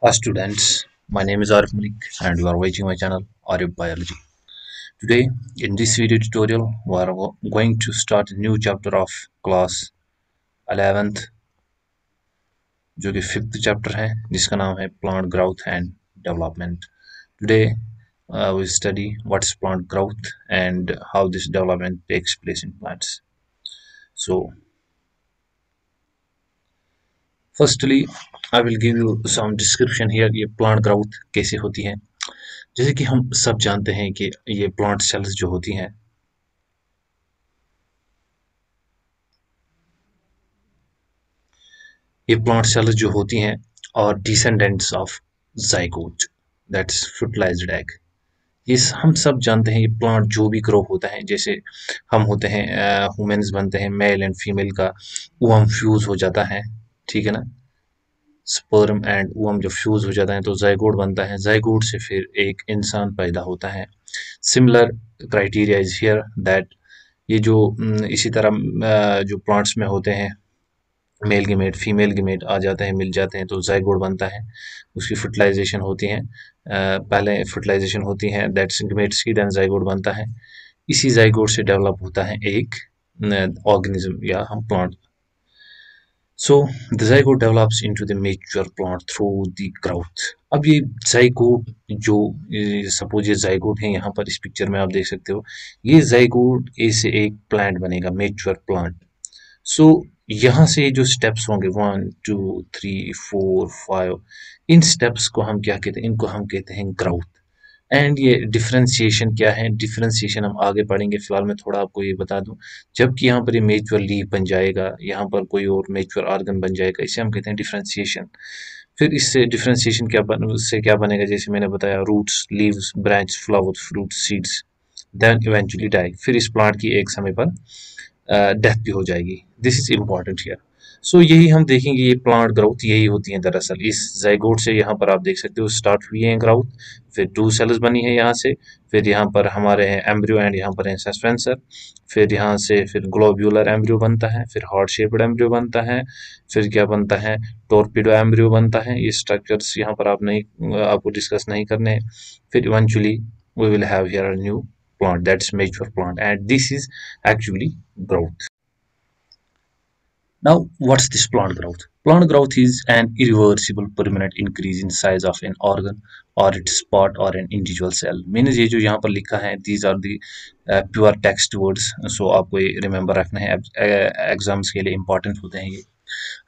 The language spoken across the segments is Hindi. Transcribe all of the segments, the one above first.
Hi students, my name is Arif Malik and you are watching my channel Arif Biology. Today in this video tutorial we are going to start a new chapter of class 11th जो कि 5th chapter है जिसका नाम है plant growth and development. Today we study what is plant growth and how this development takes place in plants. So firstly I will give you some description here ये plant growth कैसे होती है. जैसे कि हम सब जानते हैं कि ये प्लांट सेल्स जो होती हैं ये प्लांट सेल्स जो होती हैं और descendants of zygote that's fertilised egg ये हम सब जानते हैं ये प्लांट जो भी ग्रो होता है जैसे हम होते हैं ह्यूमंस बनते हैं मेल एंड फीमेल का ओवम फ्यूज हो जाता है ठीक है ना स्पर्म एंड ओवम जब फ्यूज हो जाता है तो जाइगोट बनता है जाइगोट से फिर एक इंसान पैदा होता है similar criteria is here that ये जो इसी तरह जो प्लांट्स में होते हैं मेल गीमेट फीमेल गीमेट आ जाते हैं मिल जाते हैं तो जाइगोट बनता है उसकी फर्टिलाइजेशन होती है पहले फर्टिलाइजेशन होती है दैट्स गीमेट्स की देन जाइगोट बनता है इसी जाइगोट से डेवलप होता है एक ऑर्गेनिज्म या हम plant so the zygote develops into the mature plant through the growth अब ये जाइगोट जो सपोज ये जाइगोट है यहाँ पर इस पिक्चर में आप देख सकते हो ये जाइगोट से एक प्लांट बनेगा मेच्योर प्लांट सो यहाँ से जो स्टेप्स होंगे 1 2 3 4 5 इन स्टेप्स को हम क्या कहते हैं इनको हम कहते हैं ग्रोथ एंड ये डिफरेंशिएशन क्या है डिफरेंशिएशन हम आगे पढ़ेंगे फिलहाल मैं थोड़ा आपको ये बता दूं जबकि यहाँ पर ये मेच्योर लीफ बन जाएगा यहाँ पर कोई और मेच्योर ऑर्गन बन जाएगा इसे हम कहते हैं डिफरेंशिएशन फिर इससे डिफरेंशिएशन उससे क्या बनेगा जैसे मैंने बताया roots leaves branch flower fruit seeds then eventually die फिर इस प्लांट की एक समय पर डेथ भी हो जाएगी this is important here so यही हम देखेंगे ये प्लांट ग्रोथ यही होती है दरअसल इस जाइगोट से यहाँ पर आप देख सकते हो स्टार्ट हुई है ग्रोथ फिर 2 सेल्स बनी है यहाँ से फिर यहाँ पर हमारे हैं एम्ब्रियो एंड यहाँ पर है सस्पेंसर फिर यहाँ से फिर ग्लोब्यूलर एम्ब्रियो बनता है फिर हार्ट शेप्ड एम्ब्रियो बनता है फिर क्या बनता है टोरपीडो एम्ब्रियो बनता है ये स्ट्रक्चर्स यहाँ पर आपको डिस्कस नहीं करने हैं फिर eventually we will have here a new plant that's mature plant and this is actually growth. Now what's this plant growth? Plant growth is an irreversible permanent increase in size of an organ or its part or an individual cell means ये जो यहाँ पर लिखा है these are the pure text words so आपको ये remember रखना है एग्जाम्स के लिए important होते हैं ये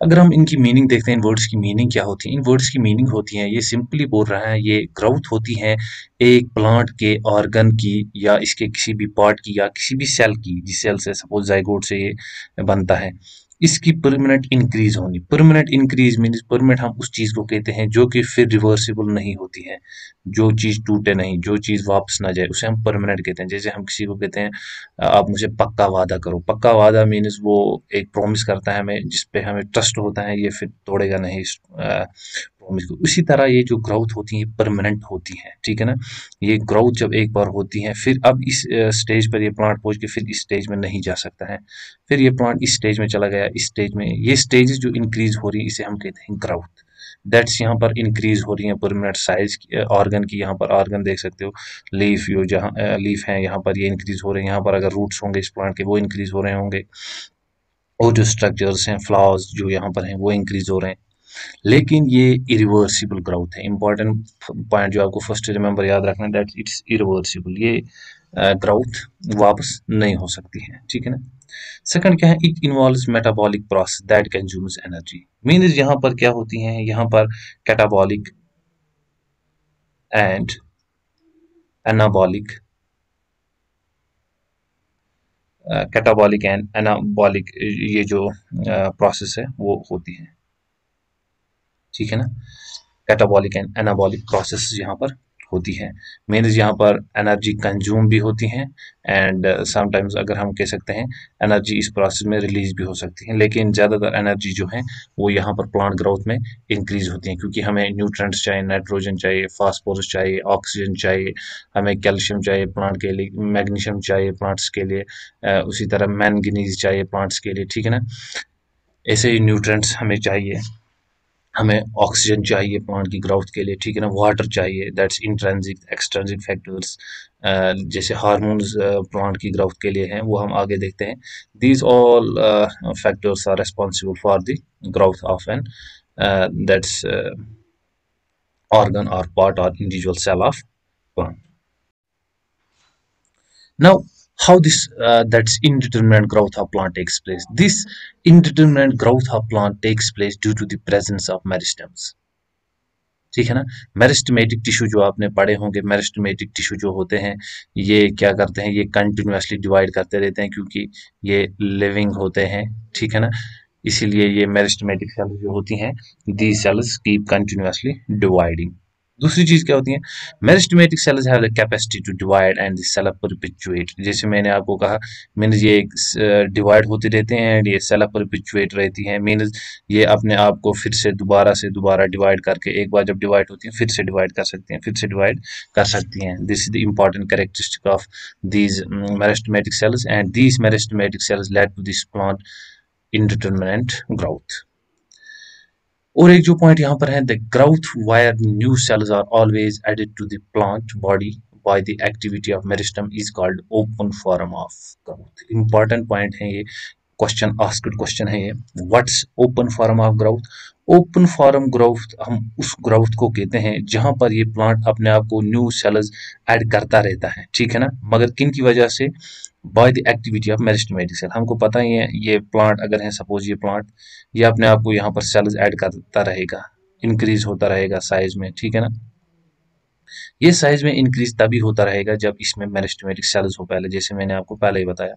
अगर हम इनकी मीनिंग देखते हैं इन वर्ड्स की मीनिंग क्या होती है इन वर्ड्स की मीनिंग होती है ये सिंपली बोल रहा है ये ग्रोथ होती है एक प्लांट के ऑर्गन की या इसके किसी भी पार्ट की या किसी भी सेल की जिस सेल से सपोज जाइगोट से ये बनता है इसकी परमानेंट इंक्रीज होनी परमानेंट इंक्रीज मीन्स परमानेंट हम उस चीज को कहते हैं जो कि फिर रिवर्सिबल नहीं होती है जो चीज टूटे नहीं जो चीज वापस ना जाए उसे हम परमानेंट कहते हैं जैसे हम किसी को कहते हैं आप मुझे पक्का वादा करो पक्का वादा मीन्स वो एक प्रॉमिस करता है हमें जिस पे हमें ट्रस्ट होता है ये फिर तोड़ेगा नहीं प्रॉमिस को उसी तरह ये जो ग्रोथ होती है परमानेंट होती है ठीक है ना ये ग्रोथ जब एक बार होती है फिर अब इस स्टेज पर ये प्लांट पहुंच के फिर इस स्टेज में नहीं जा सकता है फिर ये प्लांट इस स्टेज में चला गया इस स्टेज में ये स्टेजेस जो इंक्रीज हो रही है इसे हम कहते हैं ग्रोथ दैट्स यहाँ पर इंक्रीज हो रही है परमानेंट साइज ऑर्गन की यहाँ पर ऑर्गन देख सकते हो लीफ यो जहाँ लीफ है यहाँ पर ये इंक्रीज हो रहे हैं यहाँ पर अगर रूट्स होंगे इस प्लांट के वो इंक्रीज हो रहे होंगे और जो स्ट्रक्चर्स हैं फ्लावर्स जो यहाँ पर हैं वो इंक्रीज हो रहे हैं लेकिन ये इरिवर्सिबल ग्रोथ है इंपॉर्टेंट पॉइंट जो आपको फर्स्ट रिमेंबर याद रखना है दैट इट्स इरिवर्सिबल ये ग्रोथ वापस नहीं हो सकती है ठीक है ना सेकंड क्या है it involves metabolic process that consumes energy means यहाँ पर क्या होती हैं यहाँ पर catabolic and anabolic catabolic and anabolic ये जो प्रोसेस है वो होती है ठीक है ना कैटाबॉलिक एंड एनाबॉलिक प्रोसेस यहाँ पर होती है मीन्स यहाँ पर एनर्जी कंज्यूम भी होती है एंड समटाइम्स अगर हम कह सकते हैं एनर्जी इस प्रोसेस में रिलीज भी हो सकती है लेकिन ज़्यादातर एनर्जी जो है वो यहाँ पर प्लांट ग्रोथ में इंक्रीज होती है क्योंकि हमें न्यूट्रेंट्स चाहिए नाइट्रोजन चाहिए फास्फोरस चाहिए ऑक्सीजन चाहिए हमें कैल्शियम चाहिए प्लांट के लिए मैग्नीशियम चाहिए प्लांट्स के लिए उसी तरह मैंगनीज चाहिए प्लांट्स के लिए ठीक है ना ऐसे ही न्यूट्रेंट्स हमें चाहिए हमें ऑक्सीजन चाहिए प्लांट की ग्रोथ के लिए, ठीक है ना, वाटर चाहिए, दैट्स इंट्रिंसिक एक्सट्रिंसिक फैक्टर्स, जैसे हार्मोन्स प्लांट की ग्रोथ के लिए हैं, वो हम आगे देखते हैं। These all factors are responsible for the growth of an that's organ or part or individual cell of plant. Now, how this that's indeterminate growth of plant takes place? This indeterminate growth of plant takes place due to the presence of meristems. ठीक है ना। मेरिस्टेमेटिक टिश्यू जो आपने पढ़े होंगे, मेरिस्टेमेटिक टिश्यू जो होते हैं ये क्या करते हैं, ये कंटिन्यूसली डिवाइड करते रहते हैं क्योंकि ये लिविंग होते हैं, ठीक है ना। इसीलिए ये मेरिस्टेमेटिक सेल्स जो होती हैं, the cells keep continuously dividing. दूसरी चीज क्या होती है, meristematic cells have the capacity to divide and the cell perpetuate. जैसे मैंने आपको कहा, मीन्स ये डिवाइड होते रहते हैं एंड ये सेल परपेचुएट रहती हैं, मीन्स ये अपने आप को फिर से दोबारा डिवाइड करके, एक बार जब डिवाइड होती हैं फिर से डिवाइड कर सकती हैं, फिर से डिवाइड कर सकती हैं। This is the important characteristic of these meristematic cells and these meristematic cells led to this plant indeterminate growth। और एक जो पॉइंट यहाँ पर है, the growth where new cells are always added to the plant body by the activity of meristem is called open form of growth. Important point है ये, क्वेश्चन आस्क्ड क्वेश्चन है ये, what's open form of growth. Open form growth हम उस ग्रोथ को कहते हैं जहां पर ये प्लांट अपने आप को न्यू सेल्स ऐड करता रहता है, ठीक है ना, मगर किन की वजह से, by the activity of meristematic cell. हमको पता ही है ये प्लांट अगर है, सपोज ये प्लांट, ये अपने आप को यहाँ पर सेल्स ऐड करता रहेगा, इंक्रीज होता रहेगा साइज में, ठीक है ना। ये साइज में इंक्रीज तभी होता रहेगा जब इसमें मेरिस्टेमेटिक सेल्स हो पहले, जैसे मैंने आपको पहले ही बताया।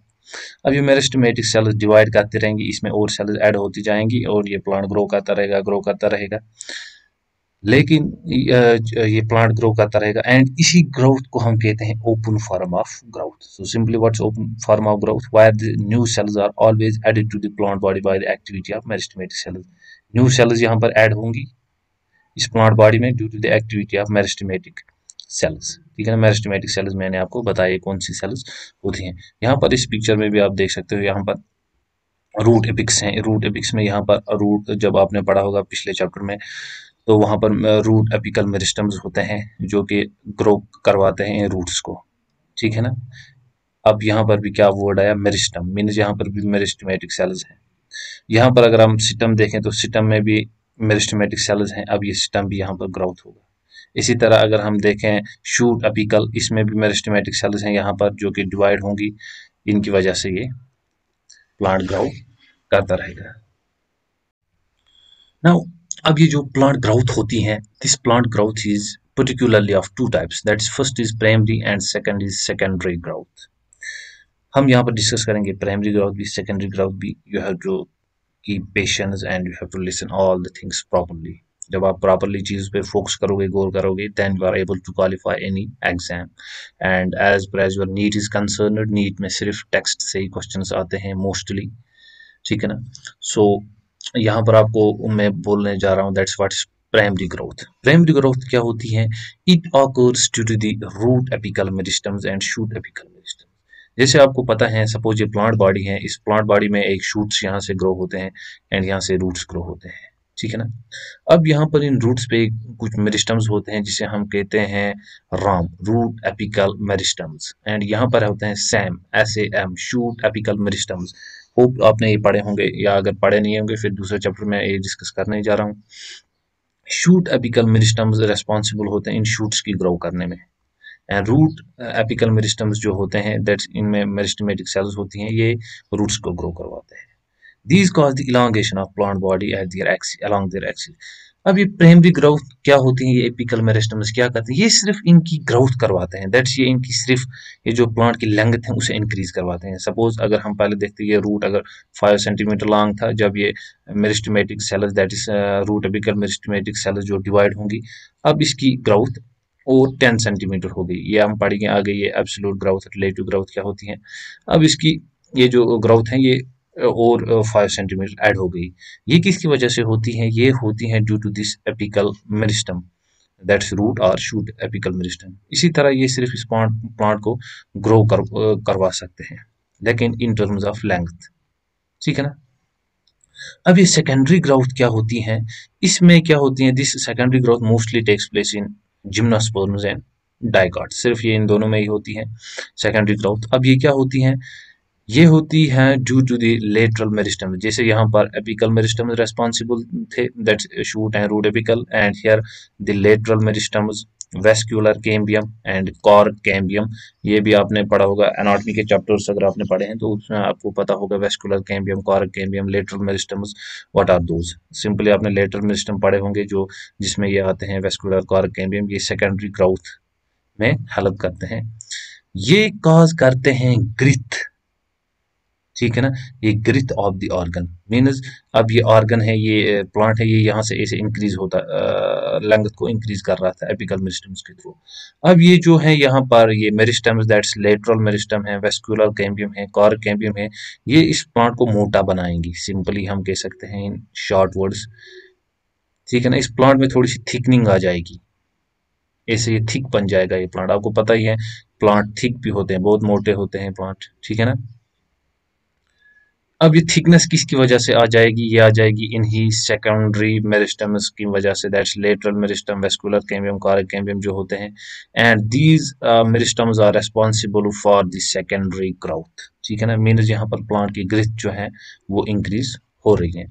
अब ये मेरिस्टेमेटिक सेल्स डिवाइड करते रहेंगी, इसमें और सेल्स ऐड होती जाएंगी और ये प्लांट ग्रो करता रहेगा। लेकिन ये प्लांट ग्रो करता रहेगा एंड इसी ग्रोथ को हम कहते हैं open form of growth. So simply what's open form of growth, where the new cells are always added to the plant body by the activity of meristematic cells. New cells यहाँ पर ऐड होंगी इस प्लांट बॉडी में due to the activity of meristematic cells, ठीक है ना। मेरिस्टेमेटिक सेल्स मैंने आपको बताया कौन सी सेल्स होती हैं। यहाँ पर इस पिक्चर में भी आप देख सकते हो, यहाँ पर रूट एपिक्स हैं। रूट एपिक्स में यहाँ पर रूट, जब आपने पढ़ा होगा पिछले चैप्टर में, तो वहां पर रूट एपिकल मेरिस्टम्स होते हैं जो कि ग्रो करवाते हैं रूट्स को, ठीक है ना। अब यहाँ पर भी क्या वर्ड आया, मेरिस्टम, मीन्स यहाँ पर भी मेरिस्टेमेटिक सेल्स हैं। यहाँ पर अगर हम सिस्टम देखें तो सिस्टम में भी मेरिस्टेमेटिक सेल्स हैं, अब ये सिस्टम भी यहाँ पर ग्रोथ होगा। इसी तरह अगर हम देखें शूट एपिकल, इसमें भी मेरिस्टेमेटिक सेल्स हैं यहाँ पर जो कि डिवाइड होंगी, इनकी वजह से ये प्लांट ग्रो करता रहेगा। नाउ अब ये जो प्लांट ग्रोथ होती है, this plant growth is particularly of two types, that's first is primary and second is secondary growth। हम यहाँ पर डिस्कस करेंगे प्राइमरी ग्रोथ भी, सेकेंडरी ग्रोथ भी। You have to keep patience and you have to listen all the things properly. जब आप प्रॉपर्ली चीज पे फोकस करोगे, गौर करोगे, then you are able to qualify any exam. And as per as your NEET is concerned, NEET में सिर्फ टेक्स्ट से ही क्वेश्चंस आते हैं मोस्टली, ठीक है ना। सो यहाँ पर आपको मैं बोलने जा रहा हूँ that's what's primary growth. Primary growth क्या होती है, it occurs due to the root apical meristems and shoot apical meristems. जैसे आपको पता है, सपोज ये प्लांट बॉडी है, इस प्लांट बॉडी में एक शूट्स यहाँ से ग्रो होते हैं एंड यहाँ से रूट्स ग्रो होते हैं, ठीक है ना। अब यहाँ पर इन रूट्स पे कुछ मेरिस्टम्स होते हैं जिसे हम कहते हैं RAM, root apical meristems, and यहाँ पर होते हैं SAM, SAM, shoot apical meristems. Hope आपने ये पढ़े होंगे, या अगर पढ़े नहीं होंगे फिर दूसरे चैप्टर में ये डिस्कस करने जा रहा हूँ। शूट एपिकल मेरिस्टम्स रिस्पॉन्सिबल होते हैं इन शूट्स की ग्रो करने में, एंड रूट एपिकल मेरिस्टम्स जो होते हैं दैट्स इनमें मेरिस्टेमेटिक सेल्स होती हैं, ये रूट्स को ग्रो करवाते हैं। These cause the elongation of plant body at their axis, along their axis। अब ये प्राइमरी ग्रोथ क्या होती है, ये एपिकल मेरिस्टम्स क्या करते हैं, ये सिर्फ इनकी ग्रोथ करवाते हैं, दैट्स ये इनकी सिर्फ ये जो प्लांट की लेंथ है उसे इंक्रीज करवाते हैं। सपोज अगर हम पहले देखते हैं ये रूट अगर 5 सेंटीमीटर लॉन्ग था, जब ये meristematic cells that is root apical meristematic cells जो डिवाइड होंगी, अब इसकी ग्रोथ और 10 सेंटीमीटर हो गई। ये हम पढ़ेंगे आगे, ये एब्सोल्यूट ग्रोथ, रिलेटिव ग्रोथ क्या होती है। अब इसकी ये जो ग्रोथ है ये और 5 सेंटीमीटर ऐड हो गई। ये किसकी वजह से होती है, ये होती है due to this apical meristem, that's root और शूट एपिकल मेरिस्टम। इसी तरह ये सिर्फ इस प्लांट को ग्रो करवा सकते हैं, लेकिन इन टर्म्स ऑफ लेंथ, ठीक है ना। अब ये सेकेंडरी ग्रोथ क्या होती है, इसमें क्या होती है, this secondary growth mostly takes place in gymnosperms and dicot, सिर्फ ये इन दोनों में ही होती है सेकेंडरी ग्रोथ। अब ये क्या होती है, ये होती है due to the lateral meristem, जैसे यहाँ पर एपिकल मेरिस्टम रेस्पॉन्सिबल थे, that's shoot and root apical, and here the lateral meristems, vascular cambium and cork cambium. ये भी आपने पढ़ा होगा एनाटॉमी के चैप्टर्स अगर आपने पढ़े हैं तो उसमें आपको पता होगा vascular cambium, cork cambium, lateral meristems, what are those. Simply आपने लेटरल मेरिस्टम पढ़े होंगे जो जिसमें ये आते हैं वेस्क्यूलर, कॉर्क कैम्बियम, ये सेकेंडरी ग्रोथ में हेल्प करते हैं, ये कॉज करते हैं ग्रिथ, ठीक है ना, ये ग्रिथ ऑफ द ऑर्गन मीन्स, अब ये ऑर्गन है, ये प्लांट है, ये यहाँ से ऐसे इंक्रीज होता, लेंथ को इंक्रीज कर रहा था एपिकल मेरिस्टम्स के थ्रू। अब ये जो है यहाँ पर ये मेरिस्टम्स, दैट्स लेटरल मेरिस्टम है, वेस्कुलर कैम्बियम है, कॉर्क कैम्बियम है, ये इस प्लांट को मोटा बनाएंगी, सिंपली हम कह सकते हैं इन शॉर्ट वर्ड्स, ठीक है ना, इस प्लांट में थोड़ी सी थिकनिंग आ जाएगी, ऐसे ये थिक बन जाएगा ये प्लांट, आपको पता ही है प्लांट थिक भी होते हैं, बहुत मोटे होते हैं प्लांट, ठीक है ना। अब ये थिकनेस किसकी वजह से आ जाएगी, ये आ जाएगी इन ही सेकेंडरी मेरिस्टम्स की वजह से, that's lateral meristem, vascular cambium, cork cambium जो होते हैं, and these meristems are responsible for the secondary growth, ठीक है ना, मीन्स यहाँ पर प्लांट की ग्रोथ जो है वो इंक्रीज हो रही है।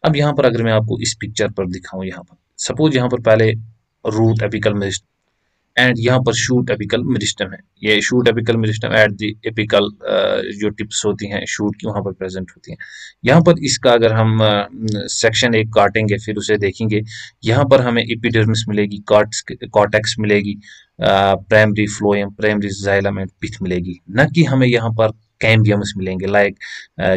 अब यहाँ पर अगर मैं आपको इस पिक्चर पर दिखाऊं, यहाँ पर सपोज यहाँ पर पहले रूट एपिकल मेरिस्टम एंड यहाँ पर शूट एपिकल मेरिस्टम है, ये shoot apical meristem at the apical जो टिप्स होती हैं शूट की वहां पर प्रेजेंट होती हैं। यहाँ पर इसका अगर हम सेक्शन एक काटेंगे फिर उसे देखेंगे, यहाँ पर हमें एपिडर्मिस मिलेगी, कॉर्टेक्स मिलेगी, primary phloem, primary xylem and pith मिलेगी, न कि हमें यहाँ पर कैम्बियम्स मिलेंगे, लाइक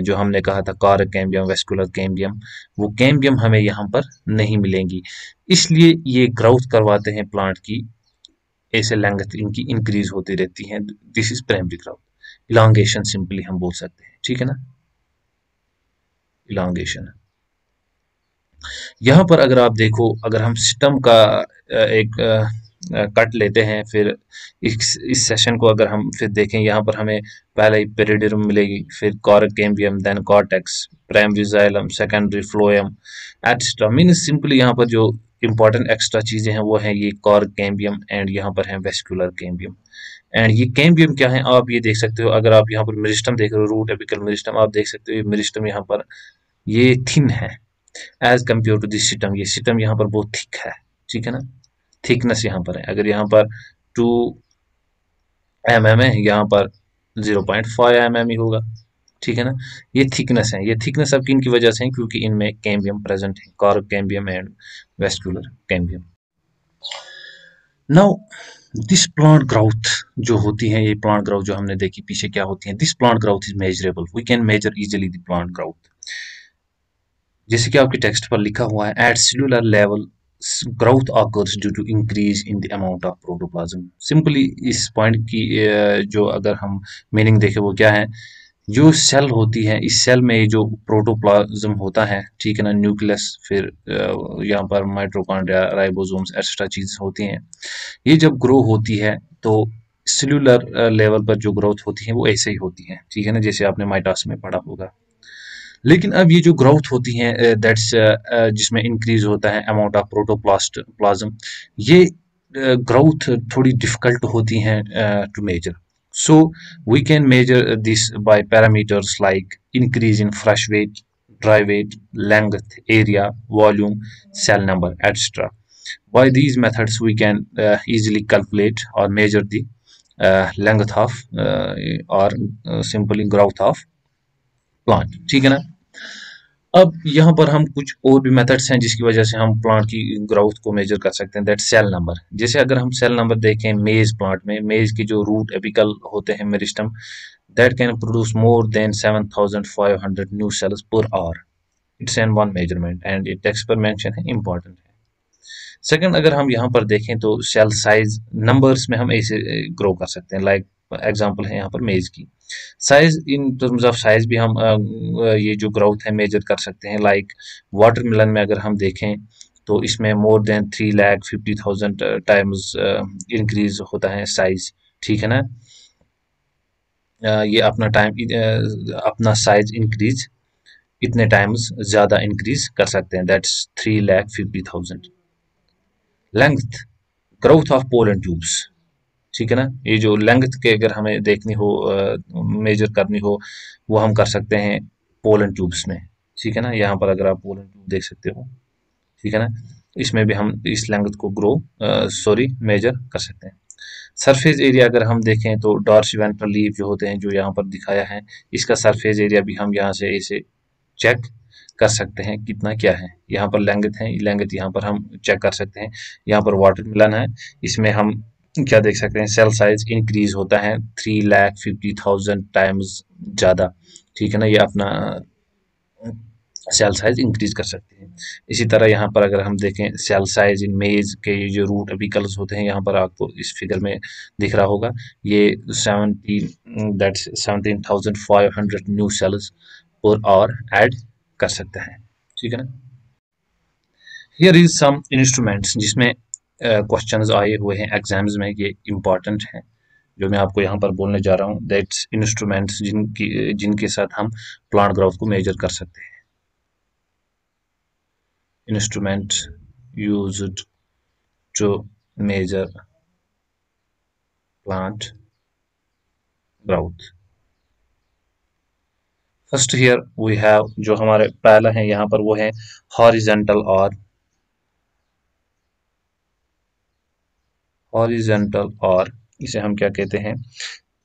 जो हमने कहा था कॉर्क कैम्बियम, वेस्कुलर कैम्बियम, वो कैम्बियम हमें यहाँ पर नहीं मिलेंगी, इसलिए ये ग्रोथ करवाते हैं प्लांट की, ऐसे लेंथ इनकी इंक्रीज होती रहती है, this is primary growth, elongation simply हम बोल सकते हैं, ठीक है ना, इलांगेशन। यहाँ पर अगर आप देखो, अगर हम सिस्टम का एक कट लेते हैं, फिर इस सेशन को अगर हम फिर देखें, यहाँ पर हमें पहले पेरिडियम मिलेगी, फिर cork cambium, then cortex, primary xylem, secondary phloem etcetera, mean simply यहाँ पर जो इंपॉर्टेंट एक्स्ट्रा चीजें हैं वो हैं ये कॉर्क कैम्बियम एंड यहाँ पर है वेस्कुलर कैम्बियम। एंड ये कैम्बियम क्या है आप ये देख सकते हो, अगर आप यहाँ पर मेरिस्टम देख रहे हो, रूट एपिकल मेरिस्टम आप देख सकते हो, मेरिस्टम यहाँ पर ये थिन है एज कम्पेयर टू दिस सिटम, ये सिटम यहाँ पर बहुत थिक है, ठीक है ना, थिकनेस यहाँ पर है, अगर यहाँ पर 2 mm है, यहाँ पर 0.5 mm ही होगा, ठीक है ना, ये थिकनेस है, ये थिकनेस अब किन की वजह से है, क्योंकि इनमें कैम्बियम प्रेजेंट है, cork cambium and vascular cambium. Now this plant growth जो होती है, ये प्लांट ग्रोथ जो हमने देखी पीछे क्या होती है, this plant growth is measurable, we can measure easily the plant growth, जैसे कि आपके टेक्स्ट पर लिखा हुआ है, at cellular level growth occurs due to increase in the amount of protoplasm. Simply इस पॉइंट की जो अगर हम मीनिंग देखें वो क्या है, जो सेल होती है, इस सेल में जो प्रोटोप्लाज्म होता है, ठीक है ना, न्यूक्लियस, फिर यहाँ पर माइटोकॉन्ड्रिया, राइबोसोम्स एक्स्ट्रा चीज होती हैं, ये जब ग्रो होती है तो सेलुलर लेवल पर जो ग्रोथ होती है वो ऐसे ही होती है, ठीक है ना, जैसे आपने माइटोसिस में पढ़ा होगा। लेकिन अब ये जो ग्रोथ होती है दैट्स जिसमें इंक्रीज होता है अमाउंट ऑफ प्रोटोप्लाज्म, ये ग्रोथ थोड़ी डिफिकल्ट होती हैं to measure, so we can measure this by parameters like increase in fresh weight, dry weight, length, area, volume, cell number etcetera. By these methods we can easily calculate or measure the length of or simply growth of plant, ठीक है ना। अब यहाँ पर हम कुछ और भी मेथड्स हैं जिसकी वजह से हम प्लांट की ग्रोथ को मेजर कर सकते हैं, दैट सेल नंबर। जैसे अगर हम सेल नंबर देखें मेज प्लांट में, मेज के जो रूट एपिकल होते हैं meristem, that can produce more than 7500 new sales per hour, it's an one measurement and ये टेक्स्ट पर मेंशन है, इंपॉर्टेंट है। सेकंड अगर हम यहाँ पर देखें तो सेल साइज नंबर्स में हम ऐसे ग्रो कर सकते हैं, लाइक एग्जांपल है यहाँ पर मेज की size, in terms of size भी हम ये जो ग्रोथ है मेजर कर सकते हैं, लाइक वाटरमेलन में अगर हम देखें तो इसमें मोर देन 3,50,000 टाइम्स इंक्रीज होता है साइज, ठीक है ना, ये अपना टाइम अपना साइज इंक्रीज इतने टाइम्स ज्यादा इंक्रीज कर सकते हैं, that's 3,50,000। Length growth of pollen tubes, ठीक है ना, ये जो लेंथ के अगर हमें देखनी हो, मेजर करनी हो, वो हम कर सकते हैं पोलन ट्यूब्स में, ठीक है ना। यहाँ पर अगर आप पोलन ट्यूब देख सकते हो, ठीक है ना, इसमें भी हम इस लेंथ को मेजर कर सकते हैं। सरफेस एरिया अगर हम देखें तो डॉर्सिवेंट्रल लीफ जो होते हैं, जो यहाँ पर दिखाया है, इसका सरफेस एरिया भी हम यहाँ से इसे चेक कर सकते हैं कितना क्या है। यहाँ पर लेंथ है, लेंथ यहाँ पर हम चेक कर सकते हैं। यहाँ पर वाटरमेलन है, इसमें हम क्या देख सकते हैं, सेल साइज इंक्रीज होता है 3,50,000 टाइम्स ज़्यादा, ठीक है ना, ये अपना सेल साइज इंक्रीज कर सकते हैं। इसी तरह यहाँ पर अगर हम देखें सेल साइज इन मेज के ये जो रूट अपिकल्स होते हैं, यहाँ पर आपको इस फिगर में दिख रहा होगा, ये 17,500 new sales per hour add कर सकते हैं, ठीक है ना। हियर इज सम इंस्ट्रूमेंट्स जिसमें क्वेश्चंस आए हुए हैं एग्जाम्स में, ये इंपॉर्टेंट हैं जो मैं आपको यहाँ पर बोलने जा रहा हूँ, दैट्स इंस्ट्रूमेंट्स जिनके साथ हम प्लांट ग्रोथ को मेजर कर सकते हैं। Instruments used to measure plant growth. First here we have जो हमारे पहला है यहाँ पर वो है horizontal और इसे हम क्या कहते हैं,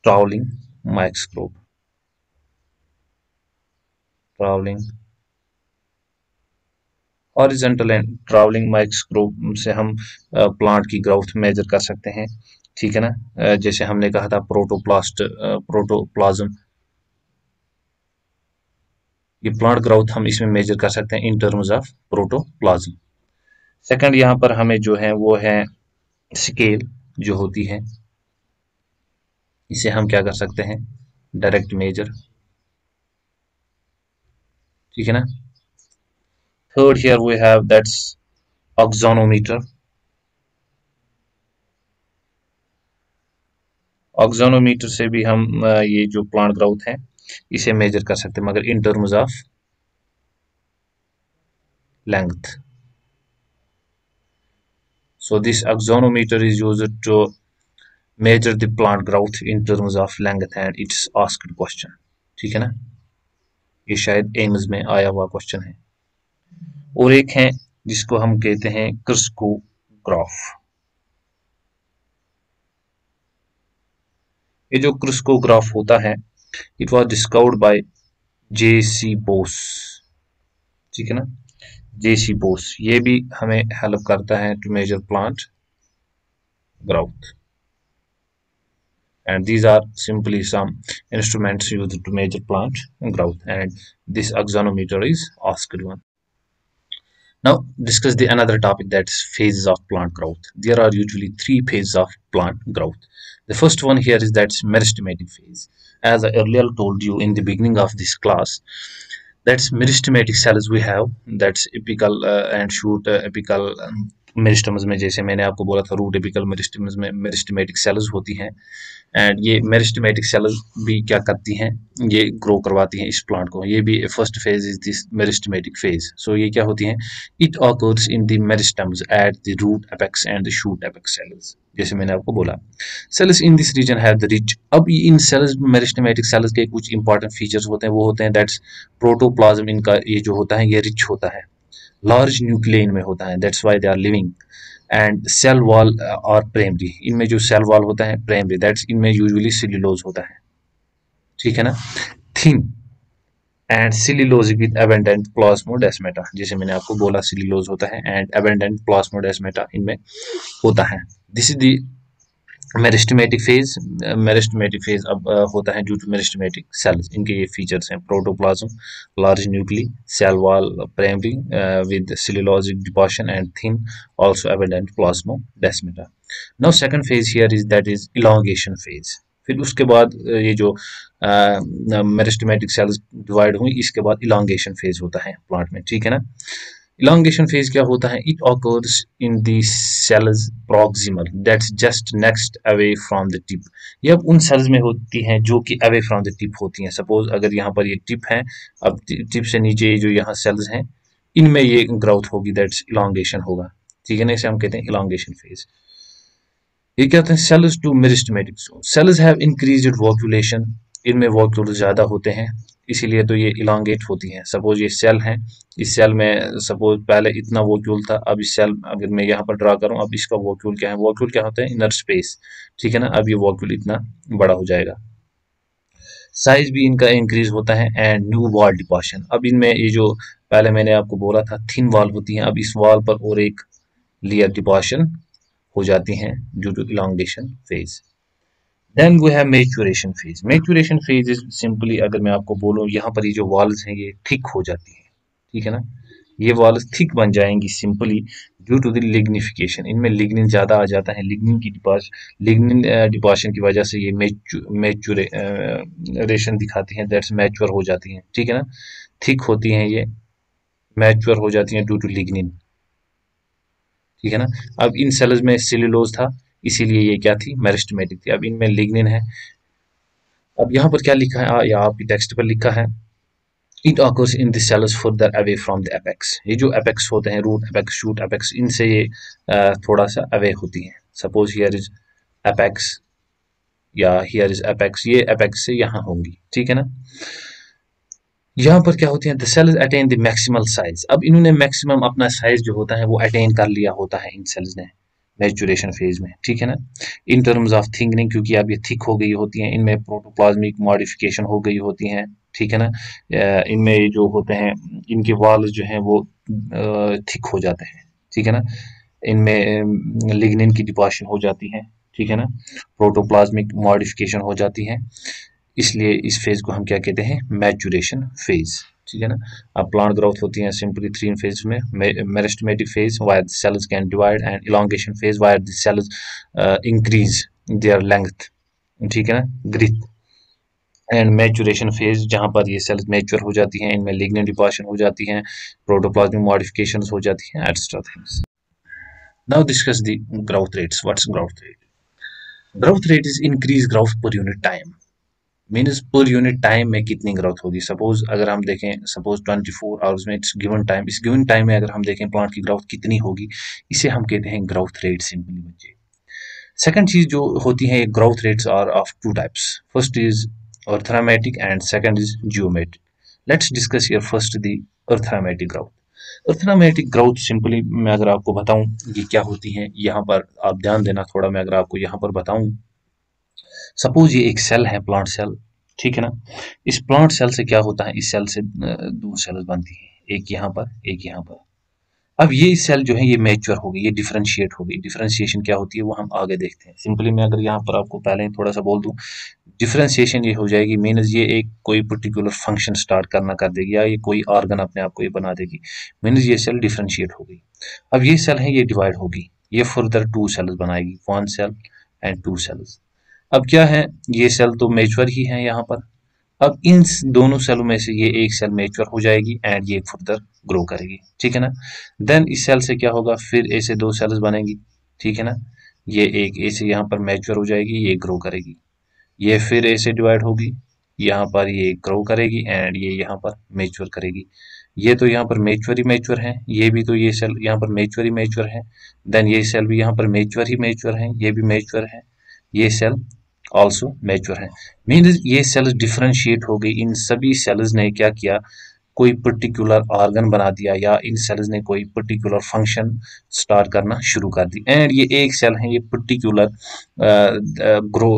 travelling microscope. Horizontal and travelling microscope से हम प्लांट की ग्रोथ मेजर कर सकते हैं, ठीक है ना। जैसे हमने कहा था प्रोटोप्लाज्म, ये प्लांट ग्रोथ हम इसमें मेजर कर सकते हैं in terms of protoplasm. Second यहाँ पर हमें जो है वो है स्केल जो होती है, इसे हम क्या कर सकते हैं, डायरेक्ट मेजर, ठीक है ना। Third here we have that's auxanometer. Auxanometer से भी हम ये जो प्लांट ग्रोथ है इसे मेजर कर सकते हैं, मगर in terms of length. So this axonometer is used to measure the plant growth in terms of length and it's asked question, ठीक है ना, ये शायद एम्स में आया हुआ क्वेश्चन है। और एक है जिसको हम कहते हैं क्रिस्कोग्राफ। ये जो क्रिस्कोग्राफ होता है, it was discovered by J.C. Bose, ठीक है ना, J.C. बोस। ये भी हमें हेल्प करता है to measure plant growth. And these are simply some instruments used to measure plant growth, and this axonometer is asked one. Now discuss the another topic, that's phases of plant growth. There are usually three phases of plant growth. The first one here is that's meristematic phase. As I earlier told you in the beginning of this class, that's meristematic cells we have, that's apical and shoot apical meristems में, जैसे मैंने आपको बोला था रूट एपिकल मेरिस्टम्स में मेरिस्टमेटिक सेल्स होती हैं, एंड ये मेरिस्टमेटिक सेल्स भी क्या करती हैं, ये ग्रो करवाती हैं इस प्लांट को। ये भी first phase is this meristematic phase. So ये क्या होती हैं, it occurs in the meristems at the root apex and the shoot apex cells, जैसे मैंने आपको बोला। Cells in this region have the rich, अब इन सेल्स मेरिस्टमेटिक सेल्स के कुछ इंपॉर्टेंट फीचर्स होते हैं, वो होते हैं दैट्स प्रोटोप्लाज्म, इनका ये जो होता है ये रिच होता है, लार्ज न्यूक्लियस में होता है, that's why they are living. And cell wall और प्राइमरी, इनमें जो सेल वॉल होता है प्राइमरी, दैट्स इनमें यूजुअली सेल्यूलोज होता है, ठीक है ना। Thin and cellulosic with abundant plasmodesmata, जैसे मैंने आपको बोला सेल्यूलोज होता है एंड एबंडेंट प्लाज्मोडेस्माटा इनमें होता है। This is the meristematic phase. Meristematic phase अब होता है ड्यू टू मेरिस्टमेटिक सेल्स, इनके ये फीचर्स हैं, protoplasm, large nuclei, cell wall primary with cellulosic deposition and thin also abundant plasmodesmata. Now second phase here is that is elongation phase. फिर उसके बाद ये जो मेरिस्टमेटिक सेल्स डिवाइड हुई, इसके बाद इलांगेशन फेज होता है प्लांट में, ठीक है ना। इलांगेशन फेज क्या होता है? It occurs in the cells proximal that's just next away from the tip. ये अब उन सेल्स में होती हैं जो कि अवे फ्रॉम द टिप होती हैं। सपोज अगर यहाँ पर ये टिप है, अब टिप से नीचे जो यहाँ सेल्स हैं इनमें ये ग्रोथ होगी, दैट्स इलांगेशन होगा। ठीक है ना, इसे हम कहते हैं इलांगेशन फेज। ये क्या होते हैं? Cells to meristematic zone, cells have increased vacuolation, इनमें वॉक्यूल ज्यादा होते हैं इसीलिए तो ये इलांगेट होती हैं। सपोज ये सेल है, इस सेल में सपोज पहले इतना वॉक्यूल था, अब इस सेल अगर मैं यहाँ पर ड्रा करूँ, अब इसका वॉक्यूल क्या है? वॉक्यूल क्या होता है? Inner space. ठीक है ना, अब ये वॉक्यूल इतना बड़ा हो जाएगा, साइज भी इनका इंक्रीज होता है। एंड न्यू वॉल डिपोजिशन, अब इनमें ये जो पहले मैंने आपको बोला था थिन वॉल होती है, अब इस वॉल पर और एक लेयर डिपोजिशन हो जाती हैं due to elongation phase. Then we have maturation phase. Maturation phase is simply, अगर मैं आपको बोलूं, यहाँ पर ये जो वॉल्स हैं ये थिक हो जाती हैं। ठीक है ना, ये वॉल्स थिक बन जाएंगी simply due to the lignification, इनमें लिग्निन ज्यादा आ जाता है। लिग्निन डिपोजिशन की वजह से ये मैच्योरेशन दिखाती हैं, दैट्स मैच्योर हो जाती हैं। ठीक है ना, थिक होती हैं ये, मैच्योर हो जाती हैं ड्यू टू लिग्निन। ठीक है ना, अब इन सेल्स में सेल्यूलोज था इसीलिए ये क्या थी? मेरिस्टेमेटिक थी। अब इनमें लिग्निन है। अब यहाँ पर क्या लिखा है, या आपकी टेक्स्ट पर लिखा है, it occurs in the cells further away from the apex. ये जो एपेक्स होते हैं, रूट एपेक्स, शूट एपेक्स, इनसे ये थोड़ा सा अवे होती हैं। सपोज हियर इज एपेक्स या हियर इज एपेक्स, ये एपेक्स से यहाँ होंगी। ठीक है ना, यहाँ पर क्या होती है? The cells attain the maximal size, अब इन्होंने मैक्सिमम अपना साइज जो होता है वो अटेन कर लिया होता है इन सेल्स ने मैच्योरेशन फेज में। ठीक है ना, इन टर्म्स ऑफ थिकनिंग, क्योंकि अब ये थिक हो गई होती हैं, इनमें प्रोटोप्लाज्मिक मॉडिफिकेशन हो गई होती हैं। ठीक है ना, इनमें जो होते हैं इनके वॉल्स जो हैं वो थिक हो जाते हैं। ठीक है ना, इनमें लिग्निन की डिपोजिशन हो जाती है। ठीक है ना, प्रोटोप्लाज्मिक मॉडिफिकेशन हो जाती है, इसलिए इस फेज को हम क्या कहते हैं? Maturation phase. ठीक है ना, अब प्लांट ग्रोथ होती है सिंपली थ्री फेज में, meristematic phase where the cells can divide, and elongation phase where the cells increase their length. ठीक है ना, ग्रिथ। एंड मैच्योरेशन फेज जहां पर ये सेल्स मैच्योर हो जाती हैं, इनमें लिग्निन डिपोजिशन हो जाती हैं, प्रोटोप्लाज्मिक मॉडिफिकेशंस हो जाती हैं, etcetera things. Now discuss the growth rates. What's growth rate? Growth rate is increase growth per unit time, means per unit time में कितनी ग्रोथ होगी। सपोज अगर हम देखें, सपोज 24 आवर्स में इट्स गिवन टाइम, इस गिवन टाइम में अगर हम देखें प्लांट की ग्रोथ कितनी होगी, इसे हम कहते हैं ग्रोथ रेट सिंपली बच्चे। सेकंड चीज जो होती है, growth rates are of two types, first is arithmetic and second is geometric. Let's discuss here first the arithmetic growth. Arithmetic growth simply मैं अगर आपको बताऊं ये क्या होती है, यहाँ पर आप ध्यान देना थोड़ा, मैं अगर आपको यहाँ पर बताऊं, सपोज ये एक सेल है, प्लांट सेल। ठीक है ना, इस प्लांट सेल से क्या होता है? इस सेल से दो सेल्स बनती है, एक यहाँ पर एक यहाँ पर। अब ये सेल जो है ये मैच्योर हो गई, ये डिफरेंशिएट हो गई। डिफरेंशिएशन क्या होती है वो हम आगे देखते हैं। सिंपली मैं अगर यहाँ पर आपको पहले ही थोड़ा सा बोल दूं, डिफरेंशिएशन ये हो जाएगी, मीन्स ये एक कोई पर्टिकुलर फंक्शन स्टार्ट करना कर देगी, या ये कोई ऑर्गन अपने आप को ये बना देगी, मीन्स ये सेल डिफरेंशिएट हो गई। अब ये सेल है ये डिवाइड होगी, ये फर्दर टू सेल्स बनाएगी, one cell and two cells. अब क्या है, ये सेल तो मेच्योर ही है यहाँ पर। अब इन दोनों सेलों में से ये एक सेल मेच्योर हो जाएगी एंड ये फर्दर ग्रो करेगी। ठीक है ना, देन इस सेल से क्या होगा, फिर ऐसे दो सेल्स बनेंगी। ठीक है ना, ये एक ऐसे यहाँ पर मेच्योर हो जाएगी, ये ग्रो करेगी, ये फिर ऐसे डिवाइड होगी, यहाँ पर ये ग्रो करेगी एंड ये यहाँ पर मेच्योर करेगी। ये तो यहाँ पर मेच्योर है, ये भी तो ये सेल यहाँ पर मेच्योर है। देन ये सेल भी यहाँ पर मेच्योर है, ये भी मेच्योर है, ये सेल ऑल्सो मैच्योर है। मीन्स ये सेल्स डिफरेंशिएट हो गई, इन सभी सेल्स ने क्या किया, कोई पर्टिकुलर ऑर्गन बना दिया, या इन सेल्स ने कोई पर्टिकुलर फंक्शन स्टार्ट करना शुरू कर दी। एंड ये एक सेल है, ये पर्टिकुलर ग्रो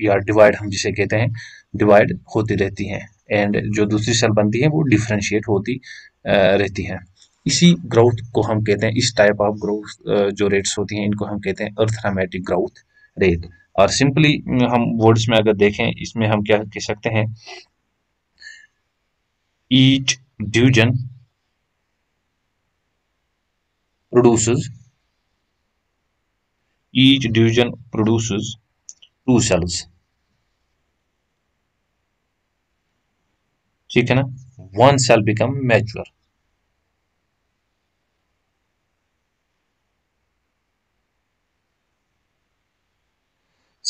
या डिवाइड हम जिसे कहते हैं, डिवाइड होती रहती हैं, एंड जो दूसरी सेल बनती है वो डिफरेंशिएट होती रहती है। इसी ग्रोथ को हम कहते हैं, इस टाइप ऑफ ग्रोथ जो रेट्स होती हैं इनको हम कहते हैं अर्थमेटिक ग्रोथ रेट। और सिंपली हम वर्ड्स में अगर देखें, इसमें हम क्या कह सकते हैं, each division produces each division produces two cells. ठीक है ना, one cell become mature.